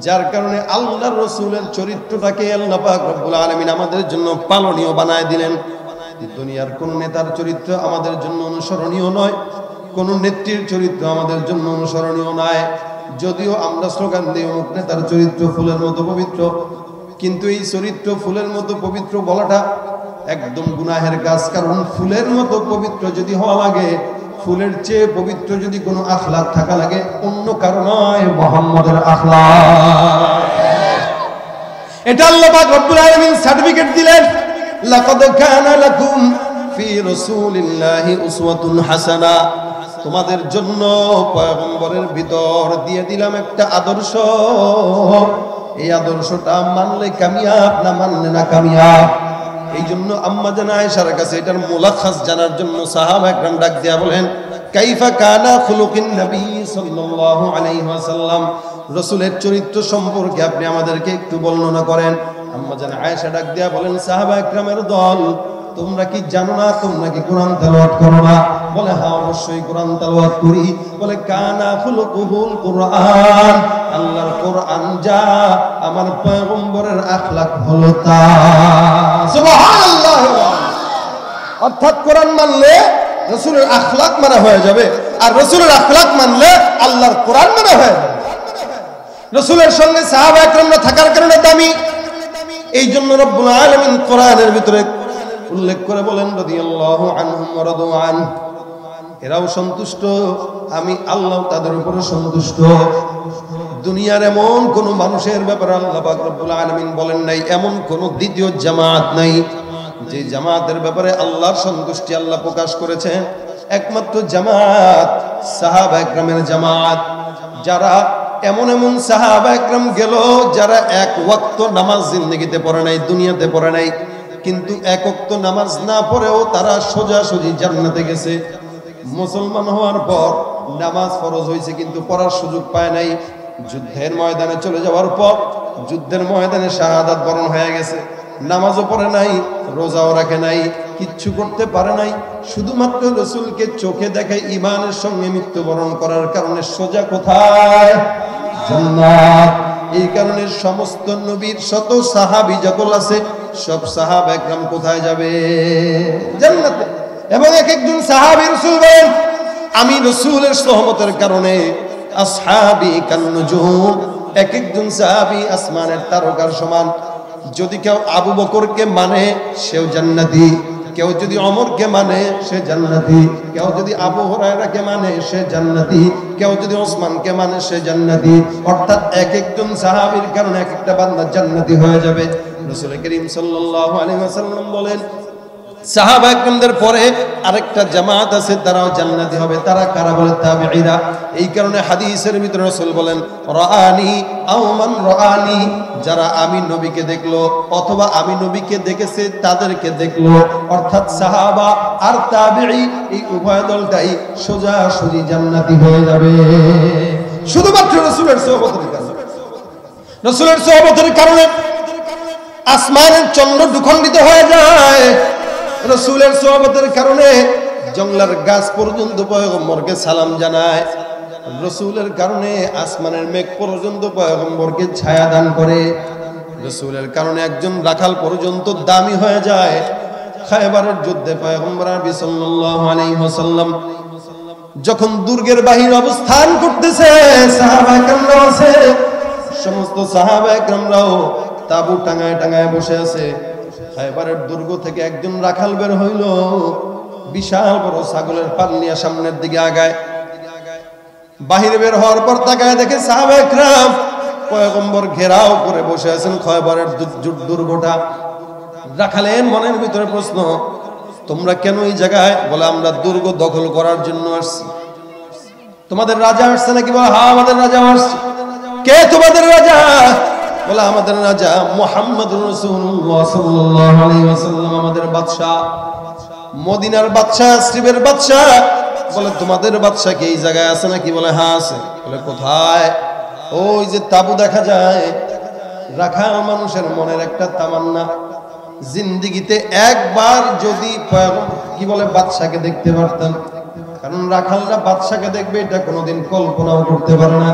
যার কারণে আল্লাহর রসুলের চরিত্রটাকে আল্লাহ পাক রব্বুল আলামিন আমাদের জন্য পালনীয় বানায় দিলেন। দুনিয়ার কোন নেতার চরিত্র আমাদের জন্য অনুসরণীয় নয়, কোন নেত্রীর চরিত্র আমাদের জন্য অনুসরণীয় নয়। যদিও আমরা স্লোগান দিই অমুক নেতার চরিত্র ফুলের মতো পবিত্র, কিন্তু এই চরিত্র ফুলের মতো পবিত্র বলাটা একদম গুনাহের কাজ। কারণ ফুলের মতো পবিত্র যদি হওয়া লাগে, ফুলের চেয়ে পবিত্র যদি কোনো আখলাক থাকা লাগে, অন্য কারো নয়, মুহাম্মদের আখলাক। এটা আল্লাহ পাক রব্বুল আলামিন সার্টিফিকেট দিলেন, লাকাদ কানা লাকুম ফি রাসূলিল্লাহি উসওয়াতুন হাসানা। তোমাদের জন্য পয়গম্বরের ভিতর দিয়ে দিলাম একটা আদর্শ, এই আদর্শটা মানলে কামিয়াব, না মানলে না কামিয়াব। এই জন্য আম্মা জান আয়েশার কাছে এটার মুলাখাস জানার জন্য সাহাবা একরাম ডাক দিয়া বলেন, কাইফা কানা খুলুকিন নবী সাল্লাল্লাহু আলাইহি ওয়াসাল্লাম, রাসূলের চরিত্র সম্পর্কে আপনি আমাদেরকে একটু বর্ণনা করেন। আম্মা জান আয়েশা ডাক দিয়া বলেন, সাহাবা একরামের দল, তোমরা কি জানো না, তোমরা কি কোরআন তেলাওয়াত করো না? বলে হ্যাঁ, অবশ্যই কোরআন তেলাওয়াত করি। বলে কানা খুলুকুল কোরআন, আল্লাহর কোরআন যা, আমার পয়গম্বরের আখলাক হলো তা। সুবহানাল্লাহ। অর্থাৎ কোরআন মানলে রাসূলের আখলাক মানা হয়ে যাবে, আর রাসূলের আখলাক মানলে আল্লাহর কোরআন মানা হয়ে যাবে। রাসূলের সঙ্গে সাহাবা একরামরা থাকার কারণে দামি। এই জন্য রব্বুল আলামিন কোরআনের ভিতরে উল্লেখ করে বলেন, রাদিয়াল্লাহু আনহুম ওয়া রাদু আন, এরাও সন্তুষ্ট, আমি আল্লাহ তাদের উপরে সন্তুষ্ট। দুনিয়ার এমন কোন মানুষের ব্যাপারে আল্লাহ পাক রব্বুল আলামিন বলেন নাই, এমন কোন দ্বিতীয় জামাত নাই যে জামাতের ব্যাপারে আল্লাহর সন্তুষ্টি আল্লাহ প্রকাশ করেছেন। একমাত্র জামাত সাহাবা একরামের জামাত, যারা এমন এমন সাহাবা একরাম গেল যারা এক ওয়াক্ত নামাজ জিন্দেগিতে পড়ে নাই, দুনিয়াতে পড়ে নাই, কিন্তু এক ওয়াক্ত নামাজ না পড়েও তারা সোজাসুজি জান্নাতে গেছে। মুসলমান হওয়ার পর নামাজ ফরজ হয়েছে কিন্তু পড়ার সুযোগ পায় নাই। যুদ্ধের ময়দানে চলে যাওয়ার পর যুদ্ধের ময়দানে শাহাদাত বরণ হয়ে গেছে, নামাজও পড়ে নাই, রোজাও রাখে নাই, কিচ্ছু করতে পারে নাই, শুধুমাত্র রাসূলকে চোখে দেখে ঈমানের সঙ্গে মৃত্যুবরণ করার কারণে সোজা কোথায়? জান্নাত। এই কারণে সমস্ত নবীর শত সাহাবী যখন আছে, সব সাহাবা একরাম কোথায় যাবে? জান্নাতে। এবং এক একজন সাহাবী রাসূল বলেন, আমি রাসূলের সহমতের কারণে আসহাবী কান্নুজুম, এক একজন সাহাবী আসমানের তারকার সমান। যদি কেউ আবু বকরকে মানে সেও জান্নাতি, কেউ যদি ওমরকে মানে সে জান্নাতি, কেউ যদি আবু হুরায়রাকে মানে সে জান্নাতি, কেউ যদি ওসমানকে মানে সে জান্নাতি। অর্থাৎ এক একজন সাহাবীর কারণে এক একটা বান্দা জান্নাতি হয়ে যাবে। রাসূল করিম সাল্লাল্লাহু আলাইহি ওয়াসাল্লাম বলেন, সাহাবা একরামদের পরে আরেকটা জামাত আছে, তারাও জান্নাতি হবে। তারা কারা? বলে তাবেঈরা। এই কারণে হাদিসের ভিতরে রাসূল বলেন, রাআনি আও মান রাআনি, যারা আমি নবীকে দেখলো অথবা আমি নবীকে দেখেছে তাদেরকে দেখলো। অর্থাৎ সাহাবা আর তাবেঈ এই উভয় দলটাই সোজাসুজি জান্নাতি হয়ে যাবে, শুধুমাত্র রাসূলের সোহবতের কারণে। রাসূলের সোহবতের কারণে আসমানের চন্দ্র দ্বিখণ্ডিত হয়ে যায়। রাসূলের সোহবতের কারণে জঙ্গলার গাছ পর্যন্ত পয়গম্বরকে সালাম জানায়। রাসূলের কারণে আসমানের মেঘ পর্যন্ত পয়গম্বরকে ছায়া দান করে। রাসূলের কারণে একজন রাখাল পর্যন্ত দামি হয়ে যায়। খায়বারের যুদ্ধে পয়গম্বর আরবি সাল্লাল্লাহু আলাইহি ওয়াসাল্লাম যখন দুর্গের বাহিরে অবস্থান করতেছে, সাহাবা একরামরা আছে, সমস্ত সাহাবা একরামরাও তাবু টাঙায় টাঙায় বসে আছে। খায়বারের দুর্গ থেকে একজন রাখাল বের হইল, বিশাল বড় ছাগলের পাল নিয়ে সামনের দিকে আগায়। বাহিরে বের হওয়ার পর তাকায় দেখে সাহাবা একরাম পয়গম্বর ঘেরাও করে বসে আছেন খায়বারের দুর্গটা। রাখালের মনের ভিতরে প্রশ্ন, তোমরা কেন এই জায়গায়? বলে, আমরা দুর্গ দখল করার জন্য আসছি। তোমাদের রাজা আসছে নাকি? বলে, হ্যাঁ, আমাদের রাজা আসছে। কে তোমাদের রাজা? বলে, আমাদের রাজা মুহাম্মদুর রাসূলুল্লাহ সাল্লাল্লাহু আলাইহি ওয়াসাল্লাম, আমাদের বাদশা, মদিনার বাদশা, শ্রীবের বাদশা। বলে, তোমাদের বাদশা কি এই জায়গায় আছে নাকি? বলে, হ্যাঁ আছে। বলে, কোথায়? ওই যে তাবু দেখা যায়। রাখাল মানুষের মনের একটা তামান্না, জিন্দেগিতে একবার যদি কি বলে বাদশাকে দেখতে পারতাম, কারণ রাখালরা বাদশাকে দেখবে এটা কোনোদিন কল্পনাও করতে পারে না।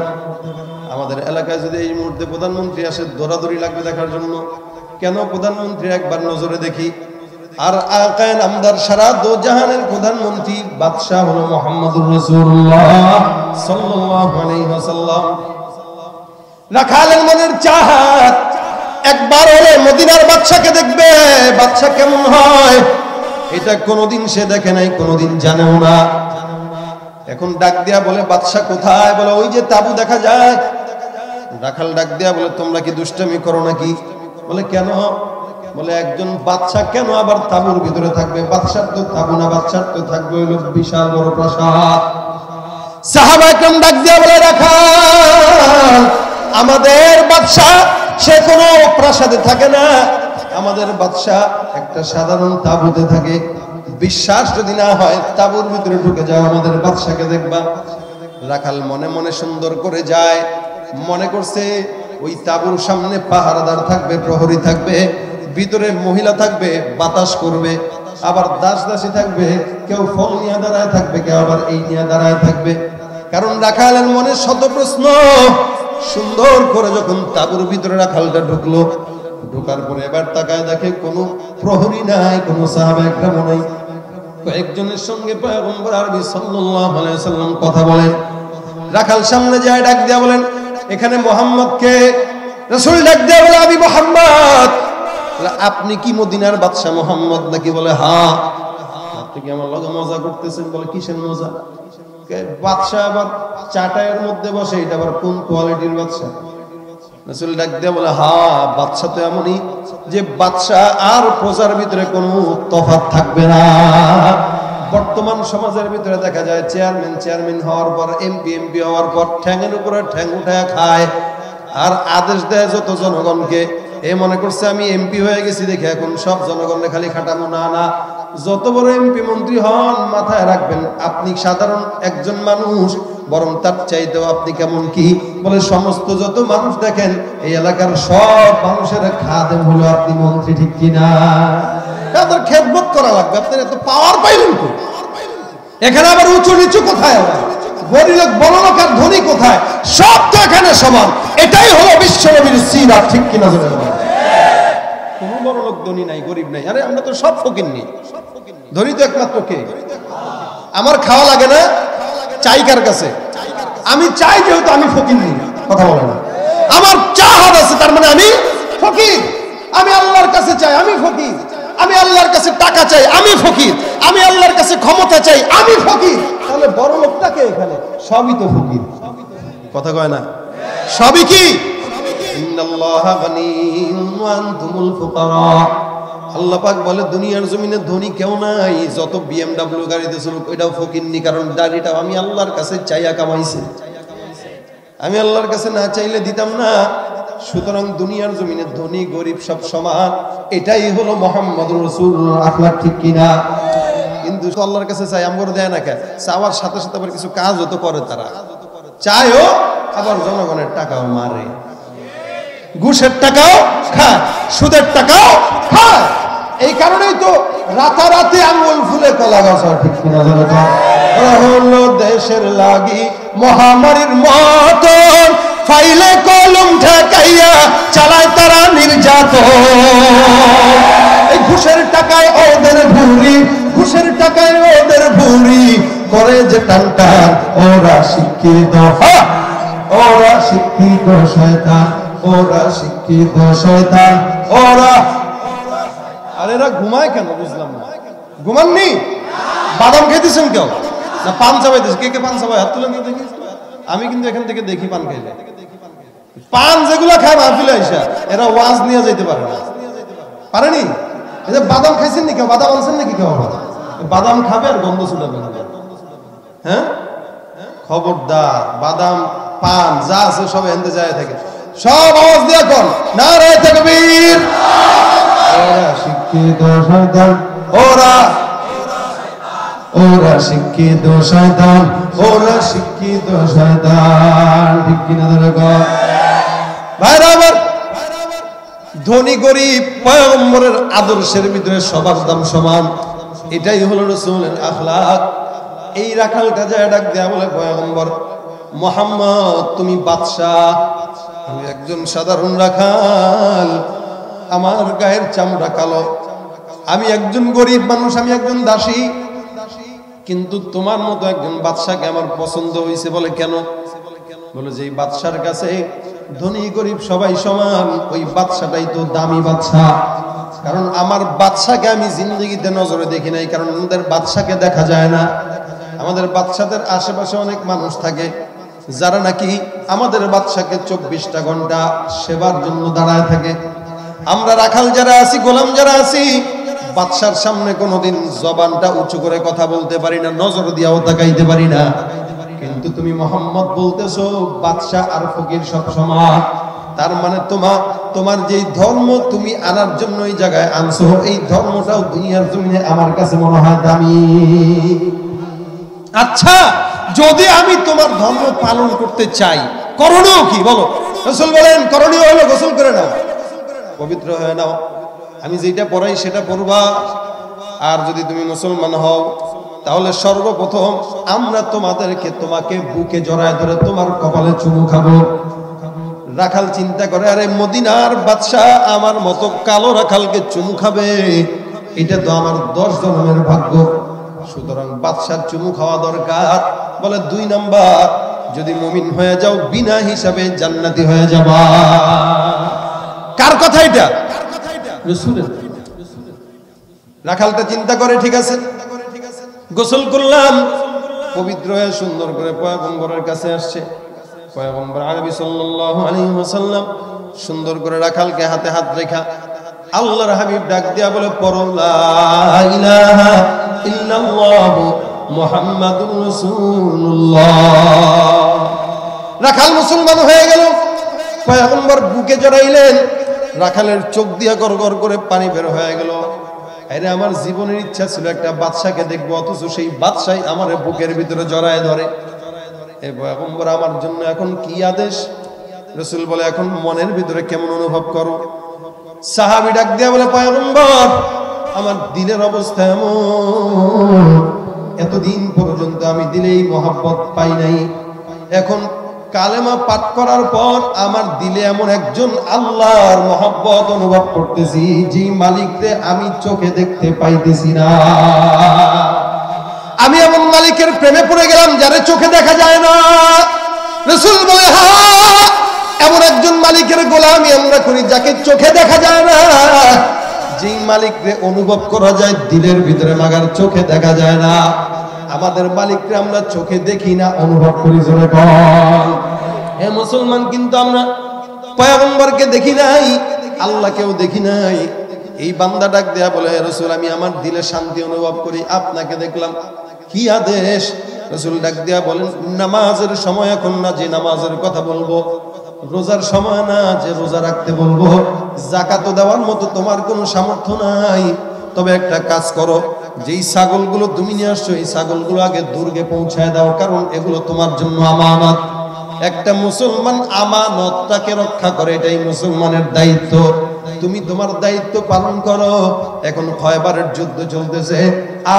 আমাদের এলাকায় যদি এই মুহূর্তে প্রধানমন্ত্রী আসে, দৌড়াদৌড়ি লাগবে দেখার জন্য। কেন? প্রধানমন্ত্রী একবার নজরে দেখি। আর আকায়ে নামদার সারা দো জাহানের প্রধানমন্ত্রী বাদশা হলো মুহাম্মদুর রাসূলুল্লাহ সাল্লাল্লাহু আলাইহি ওয়াসাল্লাম। রাখালের মনের চাহাত একবার হলে মদিনার বাদশাকে দেখবে, বাদশা কেমন হয় এটা কোনোদিন সে দেখে নাই, কোনোদিন জানেও না। এখন ডাক দিয়া বলে, বাদশা কোথায়? বলে ওই যে তাবু দেখা যায়। রাখাল ডাক দিয়া বলে, তোমরা কি দুষ্টামি করো নাকি? বলে কেন? বলে একজন বাদশা কেন আবার তাবুর ভিতরে থাকবে? বাদশার তো তাবু না, বাদশার তো থাকবে হইল বিশাল বড় প্রাসাদ। সাহাবা একরাম ডাক দিয়া বলে, রাখাল আমাদের বাদশা সে কোনো প্রাসাদে থাকে না, আমাদের বাদশা একটা সাধারণ তাবুতে থাকে। বিশ্বাস যদি না হয় তাবুর ভিতরে ঢুকে যাও, আমাদের বাদশাকে দেখবা। রাখাল মনে মনে সুন্দর করে যায়, মনে করছে ওই তাবুর সামনে পাহারাদার থাকবে, প্রহরী থাকবে, ভিতরে মহিলা থাকবে, বাতাস করবে, আবার দাস দাসী থাকবে, কেউ ফল নিয়ে দাঁড়ায় থাকবে, কেউ আবার এই নিয়ে দাঁড়ায় থাকবে। কারণ রাখালের মনে শত প্রশ্ন। সুন্দর করে যখন তাবুর ভিতরে রাখালটা ঢুকলো, ঢোকার পরে এবার তাকায় দেখে কোনো প্রহরী নাই, কোনো সাহাবা একরামও নাই। কয়েকজনের সঙ্গে পয়গম্বর আরবি সাল্লাল্লাহু আলাইহি ওয়াসাল্লাম কথা বলেন। রাখাল সামনে যায়, ডাক দিয়া বলেন, এখানে মুহাম্মদ কে? রাসূল ডাক দিয়া বলে, আমি মুহাম্মদ। আপনি কি মদিনার বাদশা মুহাম্মদ নাকি? বলে হ্যাঁ। আপনি কি আমার লগে মজা করতেছেন? বলে কিসের মজা? বাদশা আবার চাটাইয়ের মধ্যে বসে, এটা আবার কোন কোয়ালিটির বাদশা? রাসূল ডাক দিয়া বলে, হ্যাঁ বাদশা তো এমনই যে বাদশা আর প্রজার ভিতরে কোনো তফাৎ থাকবে না। বর্তমান সমাজের ভিতরে দেখা যায় চেয়ারম্যান হওয়ার পর, এমপি হওয়ার পর ঠ্যাঙের উপরে ঠ্যাং উঠায় খায়, আর আদেশ দেয় যত জনগণকে। এ মনে করছে আমি এমপি হয়ে গেছি দেখে এখন সব জনগণে খালি খাটাবো। না না, যত বড় এমপি মন্ত্রী হন, মাথায় রাখবেন আপনি সাধারণ একজন মানুষ, বরং তার চাইতেও আপনি কেমন কি? বলে সমস্ত যত মানুষ দেখেন এই এলাকার সব মানুষের খাদেম হলো আপনি, মন্ত্রী, ঠিক কিনা? তাদের খেদমত করা লাগবে। আপনার এত পাওয়ার পাইলেন তো? এখানে আবার উঁচু নিচু কোথায়? আবার গরিব বড় লোক আর ধনী কোথায়? সব তো এখানে সমান। এটাই হলো বিশ্বনবীর সিরাত, ঠিক কিনা? কোনো বড় লোক ধনী নাই, গরিব নাই। আরে আমরা তো সব ফকিন্নি। ধনী তো একমাত্র কে? আমার খাওয়া লাগে না, চাই কার কাছে? আমি চাই, যেহেতু আমি ফকিন্নি। কথা বলে না, আমার চাহাত আছে, তার মানে আমি ফকির। আমি আল্লাহর কাছে চাই, আমি ফকির। আমি আল্লাহর কাছে টাকা চাই, আমি ফকির। আমি আল্লাহর কাছে ক্ষমতা চাই, আমি ফকির। তাহলে বড় লোকটা কে এখানে? সবই তো ফকির। কথা কয় না? সবই কি? ইন্নাল্লাহা গনিয়্যুন ওয়া আনতুমুল ফুকারা। আল্লাহ পাক বলে দুনিয়ার জমিনে ধনী কেউ নাই। যত BMW গাড়িতে চলুক ওইটাও ফকিরনি, কারণ দাড়িটাও আমি আল্লাহর কাছে চাইয়া কামাইছি। আমি আল্লাহর কাছে না চাইলে দিতাম না। সুতরাং দুনিয়ার জমিনে ধনী গরিব সব সমান। এটাই হলো মুহাম্মদুর রাসূলুল্লাহ আখলাক, ঠিক কিনা? কিন্তু আল্লাহর কাছে চাই, আমগর দেয় না। কেন? চাওয়ার সাথে সাথে আবার কিছু কাজও তো করে তারা। চায়ও, আবার জনগণের টাকাও মারে, ঘুষের টাকাও খায়, সুদের টাকাও খায়। এই কারণেই তো রাতারাতি আঙ্গুল ফুলে কলা গাছ, ঠিক কিনা? হলো দেশের লাগি মহামারীর মতন, ফাইলে কলম ঠেকাইয়া চালায় তারা নির্যাতন। এই ঘুষের টাকায় ওদের ভুঁড়ি, ঘুষের টাকায় ওদের ভুঁড়ি করে যে টান টান। ওরা শিক্ষিত, ওরা শিক্ষিত শয়তান, ওরা শিক্ষিত শয়তান, ওরা। আরে এরা ঘুমায় কেন বুঝলাম না? ঘুমাননি? বাদাম খেতেছেন কেউ না পান চাবাইতেছে? কে কে পান চাবাই? হাত তুলে নিয়ে দেখি। আমি কিন্তু এখান থেকে দেখি পান খাইলে। পান যেগুলো খায় মাহফিলে আইসা, এরা ওয়াজ নিয়ে যাইতে পারে না। পারেনি? এই যে বাদাম খাইছেন নি কেউ? বাদাম আনছেন নাকি কেউ? বাদাম খাবে আর গন্ধ ছুটাবে। হ্যাঁ, খবরদার। বাদাম পান যা আছে সব এনতে যায় থাকে। সব আওয়াজ দিয়ে কোন নারে তাকবীর। ওরা শিক্ষিত শয়তান, ওরা ওরা শিক্ষিত শয়তান, ওরা শিক্ষিত শয়তান, ঠিক কিনা? ভাইরা আমার, ধনী গরিব পয়গম্বরের আদর্শের ভিতরে সবার দাম সমান। এটাই হলো রাসূলের আখলাক। এই রাখালটা যায় ডাক দেয়া বলে পয়গম্বর মুহাম্মদ তুমি বাদশাহ, আমি একজন সাধারণ রাখাল, আমার গায়ের চামড়া কালো, আমি একজন গরিব মানুষ, আমি একজন দাসী, কিন্তু তোমার মতো একজন বাদশাকে আমার পছন্দ হয়েছে। বলে কেন? বলে যে বাদশার কাছে ধনী গরিব সবাই সমান, ওই বাদশাটাই তো দামি বাদশা। কারণ আমার বাদশাকে আমি জিন্দগিতে নজরে দেখি নাই, কারণ আমাদের বাদশাকে দেখা যায় না। আমাদের বাদশাদের আশেপাশে অনেক মানুষ থাকে যারা নাকি আমাদের বাদশাকে 24টা ঘন্টা সেবার জন্য দাঁড়ায় থাকে। আমরা রাখাল যারা আছি, গোলাম যারা আছি, বাদশার সামনে কোনোদিন জবানটা উঁচু করে কথা বলতে পারি না, নজর দিয়াও তাকাইতে পারি না। কিন্তু তুমি মুহাম্মদ বলতেছো বাদশা আর ফকির সব সমান, তার মানে তোমার যেই ধর্ম তুমি আনার জন্য এই জায়গায় আনছো, এই ধর্মটাও দুনিয়ার জমিনে আমার কাছে মনে হয় দামি। আচ্ছা, যদি আমি তোমার ধর্ম পালন করতে চাই, করণীয় কি বলো? রাসূল বলেন করণীয় হলো গোসল করে নাও, পবিত্র হয়ে নাও, আমি যেটা পড়াই সেটা পড়বা। আর যদি তুমি মুসলমান হও তাহলে সর্বপ্রথম আমরা তোমাকে বুকে জড়ায় ধরে তোমার কপালে চুমু খাবো। রাখাল চিন্তা করে, আরে মদিনার বাদশা আমার মতো কালো রাখালকে চুমু খাবে, এটা তো আমার 10 জন্মের ভাগ্য, সুতরাং বাদশার চুমু খাওয়া দরকার। বলে 2 নাম্বার, যদি মুমিন হয়ে যাও বিনা হিসাবে জান্নাতি হয়ে যাবা। কার কথা এটা? রাসূলের। রাখালটা চিন্তা করে, ঠিক আছে, গোসল করলাম, পবিত্র হয়ে সুন্দর করে পয়গম্বরের কাছে আসছে। পয়গম্বর আরবি সাল্লাল্লাহু আলাইহি ওয়াসাল্লাম সুন্দর করে রাখালকে হাতে হাত রেখা আল্লাহর হাবিব ডাক দিয়া বলে পড়ো লা ইলাহা ইল্লাল্লাহ মুহাম্মাদুর রাসূলুল্লাহ। রাখাল মুসলমান হয়ে গেল। পয়গম্বর বুকে জড়াইলেন, রাখালের চোখ দিয়া গড়গড় করে পানি বের হয়ে গেল। আরে আমার জীবনের ইচ্ছা ছিল একটা বাদশাকে দেখবো, অথচ সেই বাদশাই আমার বুকের ভিতরে জড়ায় ধরে। এ পয়গম্বর আমার জন্য এখন কি আদেশ? রাসূল বলে এখন মনের ভিতরে কেমন অনুভব করো? সাহাবী ডাক দিয়া বলে পয়গম্বর আমার দিলের অবস্থা এমন, এতদিন পর্যন্ত আমি দিলেই মহব্বত পাই নাই, এখন কালেমা পাঠ করার পর আমার দিলে এমন একজন আল্লাহর মহব্বত অনুভব করতেছি, যে মালিককে আমি চোখে দেখতে পাইতেছি না। আমি এমন মালিকের প্রেমে পড়ে গেলাম যারে চোখে দেখা যায় না। রাসূল বলে হ্যাঁ, এমন একজন মালিকের গোলামি আমরা করি যাকে চোখে দেখা যায় না, যে মালিককে অনুভব করা যায় দিলের ভিতরে, মাগার চোখে দেখা যায় না। আমাদের মালিককে আমরা চোখে দেখি না, অনুভব করি। জোরে বল। হে মুসলমান, কিন্তু আমরা পয়গম্বরকে দেখি নাই, আল্লাহকেও দেখি নাই। এই বান্দা ডাক দেয়া বলে হে রাসূল আমি আমার দিলে শান্তি অনুভব করি, আপনাকে দেখলাম, কি আদেশ? রাসূল ডাক দেয়া বলেন নামাজের সময় এখন না, যে নামাজের কথা বলবো, রোজার সময় না, যে রোজা রাখতে বলবো, যাকাত দেওয়ার মতো তোমার কোনো সামর্থ্য নাই, তবে একটা কাজ করো, যেই ছাগলগুলো তুমি নিয়ে আসছো এই ছাগলগুলো আগে দুর্গে পৌঁছায় দাও, কারণ এগুলো তোমার জন্য আমানত। একটা মুসলমান আমানতটাকে রক্ষা করে, এটাই মুসলমানের দায়িত্ব। তুমি তোমার দায়িত্ব পালন করো। এখন খয়বারের যুদ্ধ চলতেছে,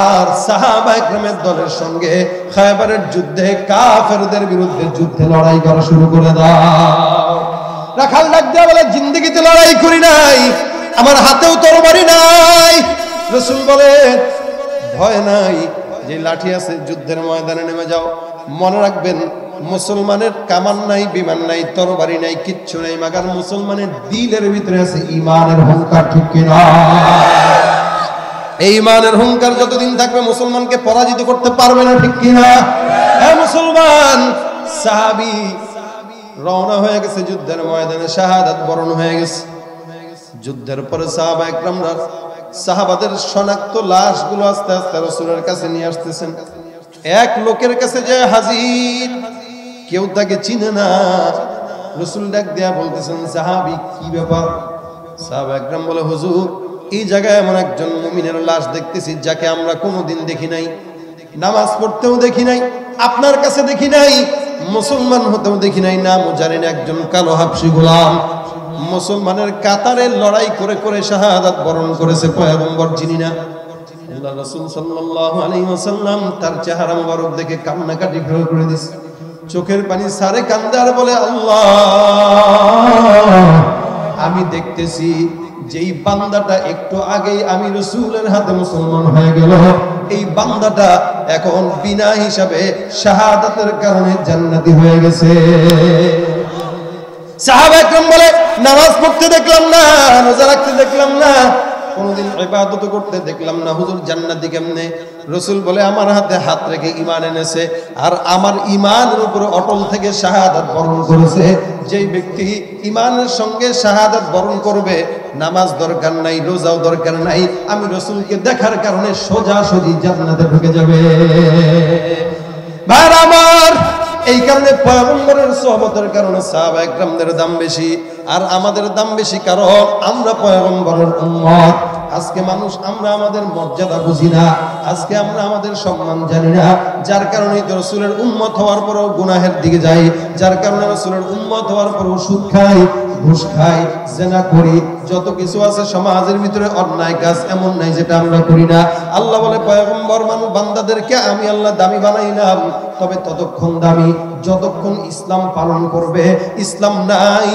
আর সাহাবা ইকরামের দলের সঙ্গে খয়বারের যুদ্ধে কাফেরদের বিরুদ্ধে যুদ্ধে লড়াই করা শুরু করে দাও। রাখাল ডাক দেয়া বলে জিন্দেগিতে লড়াই করি নাই, আমার হাতেও তরবারি নাই। রাসূল বলে ভয় নাই, যে লাঠি আছে যুদ্ধের ময়দানে নেমে যাও। মনে রাখবেন মুসলমানের কামান নাই, বিমান নাই, তরবারি নাই, কিচ্ছু নাই, মাগার মুসলমানের দিলের ভিতরে আছে ঈমানের হুঙ্কার। ঠিক কিনা? এই ঈমানের হুঙ্কার যতদিন থাকবে মুসলমানকে পরাজিত করতে পারবে না। ঠিক কিনা? হ্যাঁ মুসলমান। সাহাবী রওনা হয়ে গেছে যুদ্ধের ময়দানে, শাহাদাত বরণ হয়ে গেছে। যুদ্ধের পরে সাহাবা ইকরামরা সাহাবাদের শনাক্ত লাশগুলো আস্তে আস্তে রাসূলের কাছে নিয়ে আসতেছেন। এক লোকের কাছে যে হাজির, কেউ তাকে চিনে না। রাসূল ডাক দেয়া বলতেছেন সাহাবী কি ব্যাপার? সাহাবা ইকরাম বলে হুজুর এই জায়গায় এমন একজন মুমিনের লাশ দেখতেছি যাকে আমরা কোনোদিন দেখি নাই, নামাজ পড়তেও দেখি নাই, আপনার কাছে দেখি নাই, মুসলমান হতেও দেখি নাই, নাম জানি না, একজন কালো হাবশী গোলাম মুসলমানের কাতারে লড়াই করে করে শাহাদাত বরণ করেছে, পয়গম্বর চিনি না। আল্লাহ রাসূল সাল্লাল্লাহু আলাইহি ওয়াসাল্লাম তার চেহারা মোবারক দেখে কান্নাকাটি করে দিয়েছে, চোখের পানি সারে কান্দে আর বলে, আল্লাহ আমি দেখতেছি যেই বান্দাটা একটু আগেই আমি রাসূলের হাতে মুসলমান হয়ে গেল, এই বান্দাটা এখন বিনা হিসাবে শাহাদাতের কারণে জান্নাতি হয়ে গেছে। সাহাবা একরাম বলে, নামাজ পড়তে দেখলাম না, রোজা রাখতে দেখলাম না, কোনদিন ইবাদত করতে দেখলাম না, হুজুর জান্নাতি কেমনে? রাসূল বলে, আমার হাতে হাত রেখে ঈমান এনেছে আর আমার ঈমানের উপর অটল থেকে শাহাদাত বরণ করেছে। যেই ব্যক্তি ঈমানের সঙ্গে শাহাদাত বরণ করবে, নামাজ দরকার নাই, রোজাও দরকার নাই, আমি রাসূলকে দেখার কারণে সোজাসুজি জান্নাতে ঢুকে যাবে। ভাই আমার, এই কারণে পয়গম্বরের সোহবতের কারণে সাহাবা একরামদের দাম বেশি আর আমাদের দাম বেশি, কারণ আমরা পয়গম্বরের উম্মত। আজকে মানুষ আমরা আমাদের মর্যাদা বুঝি না, আজকে আমরা আমাদের সম্মান জানি না, যার কারণে রাসূলের উম্মত হওয়ার পরেও গুনাহের দিকে যাই, যার কারণে রাসূলের উম্মত হওয়ার পরেও সুদ খাই, ঘুষ খাই, জিনা করি, যত কিছু আছে সমাজের ভিতরে অন্যায় কাজ এমন নাই যেটা আমরা করি না। আল্লাহ বলে, পয়গম্বর মানুষ বান্দাদেরকে আমি আল্লাহ দামি বানাইলাম, তবে ততক্ষণ দামি যতক্ষণ ইসলাম পালন করবে। ইসলাম নাই,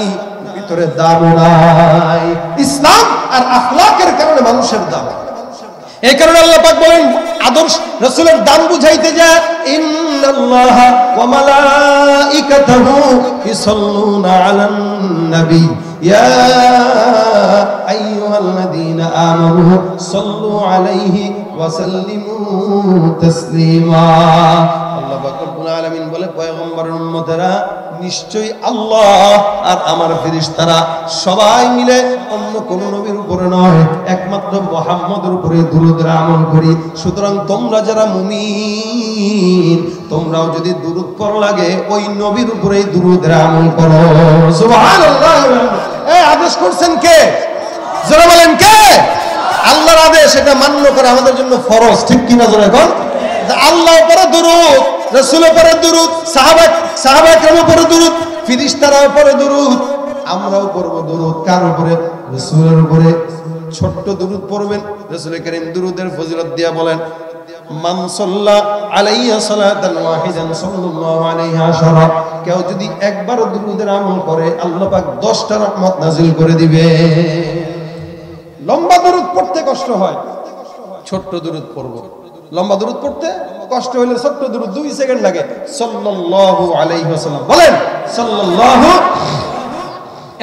ভিতরে দাম নাই। ইসলাম আর আখলাকের কারণে মানুষের দাম। এই কারণে আল্লাহ পাক বলেন, আদর্শ রাসূলের দাম বুঝাইতে যায়, ইন্নাল্লাহা ওয়া মালাইকাতাহু ইসাল্লুনা আলান নবী ইয়া আইয়ুহাল্লাযীনা আমানু সাল্লু আলাইহি ওয়া সাল্লিমু তাসলিমা। আল্লাহ পাক রব্বুল আলামিন বলে, পয়গম্বরের উম্মতেরা নিশ্চয়ই আল্লাহ আর আমার ফেরেশতারা সবাই মিলে অন্য কোন নবীর উপরে নয়, একমাত্র মুহাম্মদের উপরে দুরূদের আমল করি। সুতরাং তোমরা যারা মুমিন, তোমরাও যদি দুরূদ পড়া লাগে ওই নবীর উপরেই দুরূদের আমল করো। সুবহানাল্লাহ। এই আদেশ করছেন কে? যারা বলেন কে? আল্লাহর আদেশ, এটা মান্য করা আমাদের জন্য ফরজ, ঠিক কি না? জোরে কোন? আল্লাহর উপরে দুরূদ, রাসূলের উপরে দুরূদ, সাহাবা একরামের উপরে দুরূদ, ফেরেশতার উপরে দুরূদ, আমরাও পড়ব দুরূদ। কার উপরে? রাসূলের উপরে। ছোট্ট দুরূদ পড়বেন। রাসূল করিম দুরূদের ফজিলত দিয়া বলেন, মান সাল্লা আলাইয়া সালাতান ওয়াহিদান সাল্লাল্লাহু আলাইহি আশারা, কেউ যদি একবার দুরূদের আমল করে আল্লাহ পাক 10টা রহমত নাযিল করে দিবে। লম্বা দুরূদ পড়তে কষ্ট হয়, ছোট্ট দুরূদ পড়ব। লম্বা দুরূদ পড়তে কষ্ট হইলে ছোট্ট দুরূদ 2 সেকেন্ড লাগে। সাল্লাল্লাহু আলাইহি ওয়াসাল্লাম বলেন, সাল্লাল্লাহু।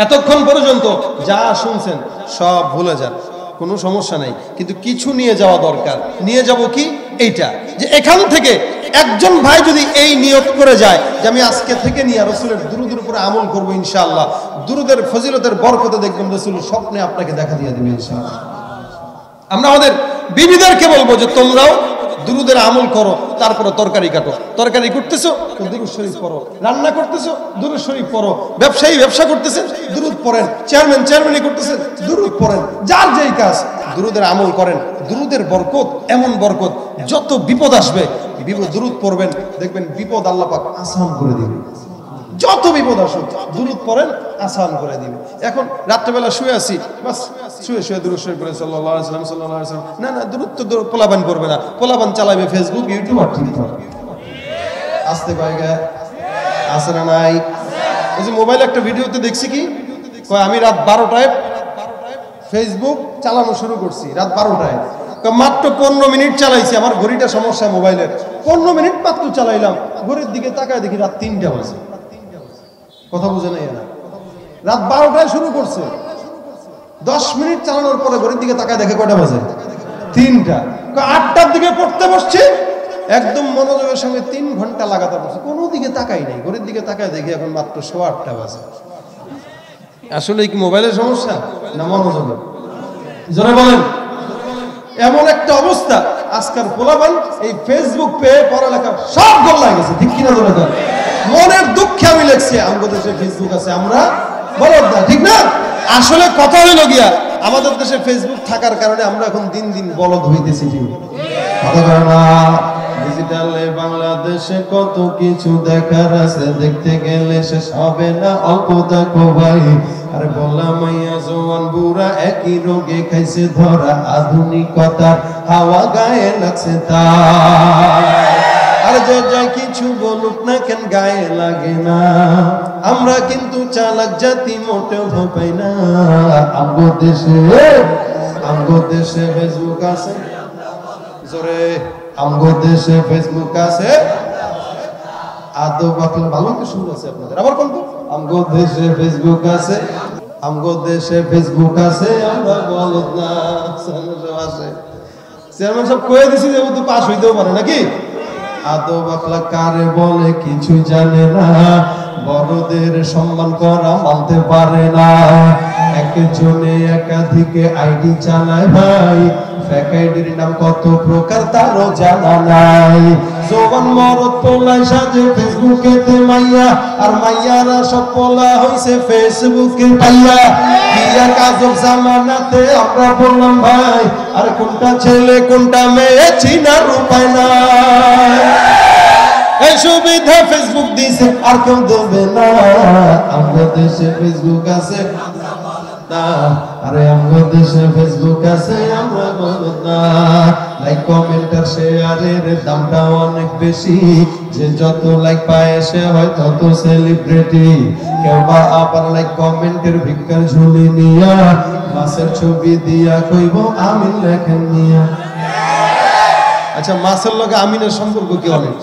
এতক্ষণ পর্যন্ত যা শুনছেন সব ভুলে যান, কোনো সমস্যা নাই, কিন্তু কিছু নিয়ে যাওয়া দরকার। নিয়ে যাব কি? এইটা, যে এখান থেকে একজন ভাই যদি এই নিয়ত করে যায় যে আমি আজকে থেকে নিয়ে রাসূলের দুরূদের উপরে আমল করব, ইনশাআল্লাহ দুরূদের ফজিলতের বরকতে দেখবেন রাসূল স্বপ্নে আপনাকে দেখা দিয়ে দেবে ইনশাআল্লাহ। আমরা আমাদের বিবিদেরকে বলবো যে তোমরাও দুরূদের আমল করো, তারপরে তরকারি কাটো। তরকারি করতেছো, দুরূদ শরীফ পড়ো। রান্না করতেছো, দুরূদ শরীফ পড়ো। ব্যবসায়ী ব্যবসা করতেছেন, দুরূদ পড়েন। চেয়ারম্যানি করতেছেন, দুরূদ পড়েন। যার যেই কাজ দুরূদের আমল করেন। দুরূদের বরকত এমন বরকত, যত বিপদ আসবে দুরূদ পড়বেন, দেখবেন বিপদ আল্লাহ পাক আসান করে দিবেন। যত বিপদ আসুক দুরূদ পড়েন, আসান করে দিবে। এখন রাত্রেবেলা শুয়ে আছি, বাস শুয়ে শুয়ে দুরূদ শরীফ পড়ে সাল্লাল্লাহু আলাইহি ওয়াসাল্লাম, সাল্লাল্লাহু আলাইহি ওয়াসাল্লাম। না না, দুরূদ তো পোলাপান পড়বে না, পোলাপান চালাবে ফেসবুক, ইউটিউব আর ঠিক করে। আসতে পায়গা আছে না নাই? ওই যে মোবাইলে একটা ভিডিওতে দেখছি কি কয়, আমি রাত 12টায় ফেসবুক চালানো শুরু করছি, রাত 12টায়। মাত্র 15 মিনিট চালাইছি, আমার ঘড়িটা সমস্যা মোবাইলের। 15 মিনিট মাত্র চালাইলাম, ঘড়ির দিকে তাকায় দেখি রাত 3টা বাজে। কথা বুঝে নাই না? রাত 12টায় শুরু করছে, 10 মিনিট চালানোর পরে ঘড়ির দিকে তাকায় দেখে কয়টা বাজে? 3টা। 8টার দিকে পড়তে বসছি, একদম মনোযোগের সঙ্গে 3 ঘন্টা লাগাতার পড়ছি, কোনো দিকে তাকাই নাই। ঘড়ির দিকে তাকায় দেখি এখন মাত্র 8:15 বাজে। আসলে কি মোবাইলের সমস্যা না মনোযোগের? জোরে বলেন। এমন একটা অবস্থা, আজকাল পোলাপান এই ফেসবুক পেয়ে পড়ালেখা সব গোল্লায় গেছে, ঠিক কিনা? জোরে বলেন। মনের দুঃখে আমি লিখছি, আমাদের দেশে ফেসবুক আছে, আমরা বলদ না, ঠিক না? আসলে কথা হইল গিয়া, আমাদের দেশে ফেসবুক থাকার কারণে আমরা এখন দিন দিন বলদ হইতেছি। ডিজিটালে বাংলাদেশে কত কিছু দেখার আছে, দেখতে গেলে শেষ হবে না। অল্প দেখো ভাই, আরে বলা মাইয়া জওয়ান বুড়া একই রোগে খাইছে ধরা, আধুনিকতার হাওয়া গায়ে লাগছে তার। আর যে যাই কিছু বলুক না কেন গায়ে লাগে না, আমরা কিন্তু চালাক জাতি মোটেও ভয় না। আমগো দেশে ফেসবুক আছে, জোরে আমগো দেশে ফেসবুক আছে। আদৌ বাকলা ভালো তো শুরু আছে আপনাদের, আবার কোন আমগো দেশে ফেসবুক আছে, আমগো দেশে ফেসবুক আছে, আমরা বলদ না আছে। চেয়ারম্যান সব কয়ে দিছি যে ও তো পাস হইতেও পারে নাকি। আদৌ বাকলা কারে বলে কিছু জানে না, বড়দের সম্মান করা মানতে পারে না। একজনে একাধিকে আইডি চালায় ভাই, ফেক আইডির নাম কত প্রকার তারও জানা নাই। জোয়ান মরদ পোলায় সাজে ফেসবুকেতে মাইয়া, আর মাইয়ারা সব পোলা হইছে ফেসবুকে পাইয়া। বিয়া কাজব জামানাতে আমরা বললাম ভাই, আর কোনটা ছেলে কোনটা মেয়ে চিনার উপায় নাই। এই সুবিধা ফেসবুক দিছে আর কেউ দেবে না, আমাদের দেশে ফেসবুক আছে না। আরে আমাদের দেশে ফেসবুক আছে, আমরা বলদ না। লাইক কমেন্ট আর শেয়ারের দামটা অনেক বেশি, যে যত লাইক পায় সে হয় তত সেলিব্রিটি। কেউ বা আবার লাইক কমেন্টের ভিক্ষার ঝুলি নিয়া, মাছের ছবি দিয়া কইব আমিন লেখেন নিয়া। আচ্ছা, মাছের লগে আমিনের সম্পর্ক কি অনেক,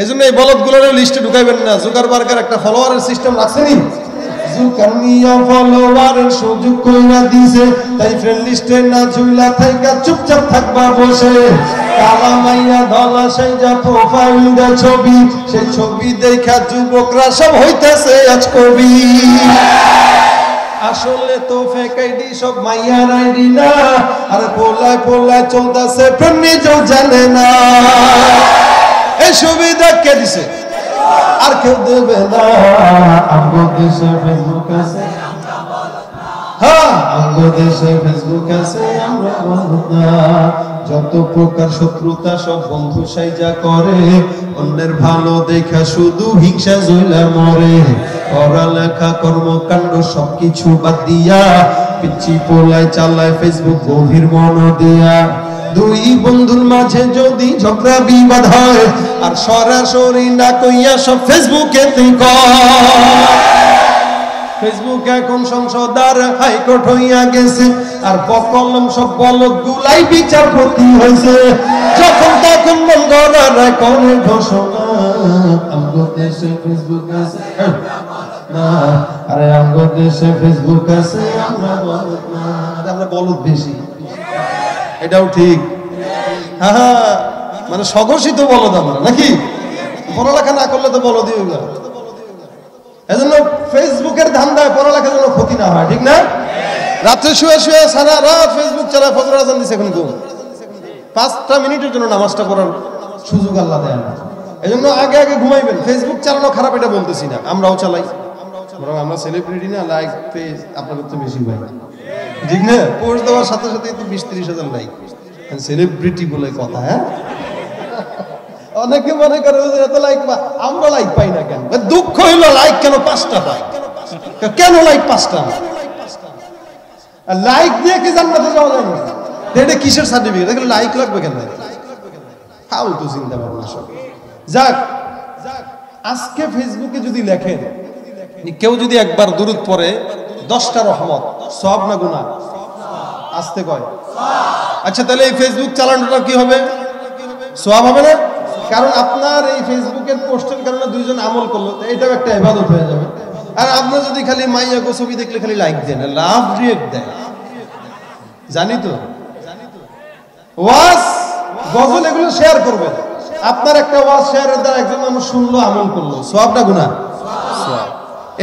এজন্য এই বলদগুলোর লিস্টে ঢুকাইবেন না। জুকারবার্গের একটা ফলোয়ারের সিস্টেম রাখছেনি, জুকারনিয়া ফলোয়ারের সুযোগ কইরা দিছে, তাই ফ্রেন্ড লিস্টে না ঝুলা থাইকা চুপচাপ থাকবা বসে। কালা মাইয়া ধলা সাইজা প্রোফাইল দে ছবি, সেই ছবি দেখা যুবকরা সব হইতাছে আজ কবি। আসলে তো ফেক আইডি সব মাইয়ার আইডি না, আর পোলায় পোলায় চলতাছে প্রেম নিজেও জানে না। এই সুবিধা কে দিছে আর কেউ দেবে না। আমগো দেশে ফেসবুক আছে, হ্যাঁ আমগো দেশে ফেসবুক আছে, আমরা বলদ না। যত প্রকার শত্রুতা সব বন্ধু সাইজা করে, অন্যের ভালো দেখা শুধু হিংসা জইলা মরে। পড়ালেখা কর্মকাণ্ড সবকিছু বাদ দিয়া, পিচ্ছি পোলায় চালায় ফেসবুক গভীর মন দিয়া। দুই বন্ধুর মাঝে যদি ঝগড়া বিবাদ হয়, আর সরাসরি না কইয়া সব ফেসবুকে ফেসবুক এখন সংসদ আর হাইকোর্ট হইয়া গেছে, আর বকলম সব বলদ গুলাই বিচারপতি হয়েছে। যখন তখন মন গড়া করে ঘোষণা, আমগো দেশে ফেসবুক আছে না। আরে আমগো দেশে ফেসবুক আছে, আমরা বলদ না। আমরা বলদ বেশি, এটাও ঠিক। হ্যাঁ, মানে স্বঘোষিত বলদ আমরা নাকি। পড়ালেখা না করলে তো বলদই হইল। এজন্য ফেসবুকের ধান্দায় পড়ালেখার জন্য ক্ষতি না হয়, ঠিক না। রাত্রে শুয়ে শুয়ে সারা রাত ফেসবুক চালায়, ফজর আজান দিছে এখন ঘুম। 5টা মিনিটের জন্য নামাজটা পড়ার সুযোগ আল্লাহ দেয় না। এজন্য আগে আগে ঘুমাইবেন। ফেসবুক চালানো খারাপ এটা বলতেছি না, আমরাও চালাই, বরং আমরা সেলিব্রিটি না, লাইক পেজ আপনাদের তো বেশি ভাই, ঠিক না। পোস্ট দেওয়ার সাথে সাথে তো 20-30 হাজার লাইক, সেলিব্রিটি বলে কথা। হ্যাঁ, অনেকে মনে করে এত লাইক আমরা লাইক পাই না কেন। দুঃখ হইলো লাইক কেন 5টা পাই, কেন লাইক 5টা? লাইক দিয়ে কি জান্নাতে যাওয়া যায় না? এটা কিসের সার্টিফিকেট? দেখলে লাইক লাগবে কেন? ফালতু চিন্তা ভাবনা সব। যাক, আজকে ফেসবুকে যদি লেখেন কেউ যদি একবার দুরূদ পড়ে 10টা রহমত, সওয়াব না গুনাহ? আসতে কয়। আচ্ছা, তাহলে এই ফেসবুক চালানোটা কি হবে? সওয়াব হবে না? কারণ আপনার এই ফেসবুকের পোস্টের কারণে 2 জন আমল করলো, এটাও একটা ইবাদত হয়ে যাবে। আর আপনি যদি খালি মাইয়া গো ছবি দেখলে খালি লাইক দেন, লাভ রিয়েক্ট দেন, জানি তো ওয়াজ গজল এগুলো শেয়ার করবেন, আপনার একটা ওয়াজ শেয়ারের দ্বারা একজন মানুষ শুনলো, আমল করলো, সওয়াব না গুনাহ? সওয়াব।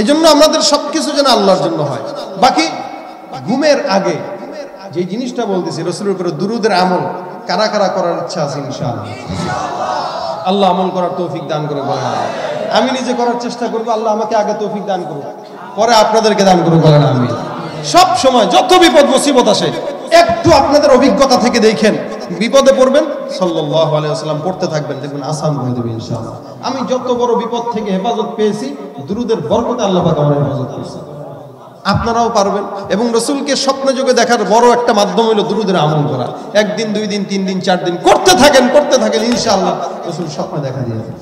এই জন্য আমাদের সবকিছু যেন আল্লাহর জন্য হয়। বাকি ঘুমের আগে যে জিনিসটা বলতেছি, রাসূলের উপরে দুরূদের আমল কারা কারা করার ইচ্ছা আছে ইনশাআল্লাহ? আল্লাহ আমল করার তৌফিক দান করে বলেন। আমি নিজে করার চেষ্টা করবো, আল্লাহ আমাকে আগে তৌফিক দান করুক, পরে আপনাদেরকে দান করে বলেন আমি। সব সময় যত বিপদ মুসিবত আসে একটু আপনাদের অভিজ্ঞতা থেকে দেখেন, বিপদে পড়বেন সাল্লাল্লাহু আলাইহি ওয়াসাল্লাম পড়তে থাকবেন, দেখবেন আসান হয়ে যাবে ইনশাআল্লাহ। আমি যত বড় বিপদ থেকে হেফাজত পেয়েছি, দুরূদের বরকতে আল্লাহ পাক আমার হেফাজত করেছে। আপনারাও পারবেন। এবং রসুলকে স্বপ্ন যুগে দেখার বড় একটা মাধ্যম হলো দুরুদের আমল করা। একদিন, 2 দিন, 3 দিন, 4 দিন করতে থাকেন, ইনশাআল্লাহ রসুল স্বপ্ন দেখা দিয়ে যাবে।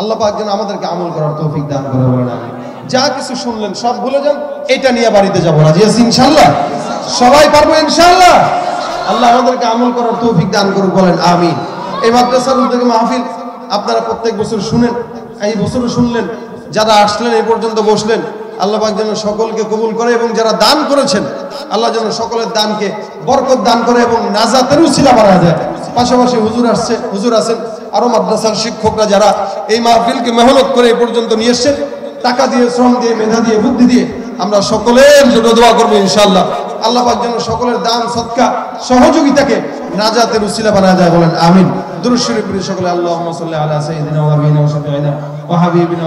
আল্লাহ পাক যেন আমাদেরকে আমল করার তৌফিক দান করে। বলেন আমিন। যা কিছু শুনলেন সব ভুলে যান, এটা নিয়ে বাড়িতে যাবো, রাজি আছি ইনশাআল্লাহ? সবাই পারবো ইনশাআল্লাহ? আল্লাহ আমাদেরকে আমল করার তৌফিক দান করুক, বলেন আমিন। এই মাদ্রাসার উদ্যোগে মাহফিল আপনারা প্রত্যেক বছর শুনেন, এই বছরও শুনলেন। যারা আসলেন এই পর্যন্ত বসলেন, আল্লাহ পাক যেন সকলকে কবুল করে, এবং যারা দান করেছেন আল্লাহ যেন সকলের দানকে বরকত দান করে এবং নাজাতের উসিলা বানায় দেয়। পাশাপাশি হুজুর আছেন, আরো মাদ্রাসার শিক্ষকরা যারা এই মাহফিলকে মেহনত করে এই পর্যন্ত নিয়ে এসেছেন, টাকা দিয়ে, শ্রম দিয়ে, মেধা দিয়ে, বুদ্ধি দিয়ে, আমরা সকলের জন্য দোয়া করবো ইনশাআল্লাহ। আল্লাহ পাক যেন সকলের দান, সদকা, সহযোগিতাকে নাজাতের উসিলা বানায় দেয়, বলেন আমিন। দুরূদ শরীফ পড়ি সকলে। আল্লাহুম্মা সাল্লি আলা সাইয়্যিদিনা ওয়া হাবিবিনা ওয়া শাফিঈনা ওয়া হাবিবিনা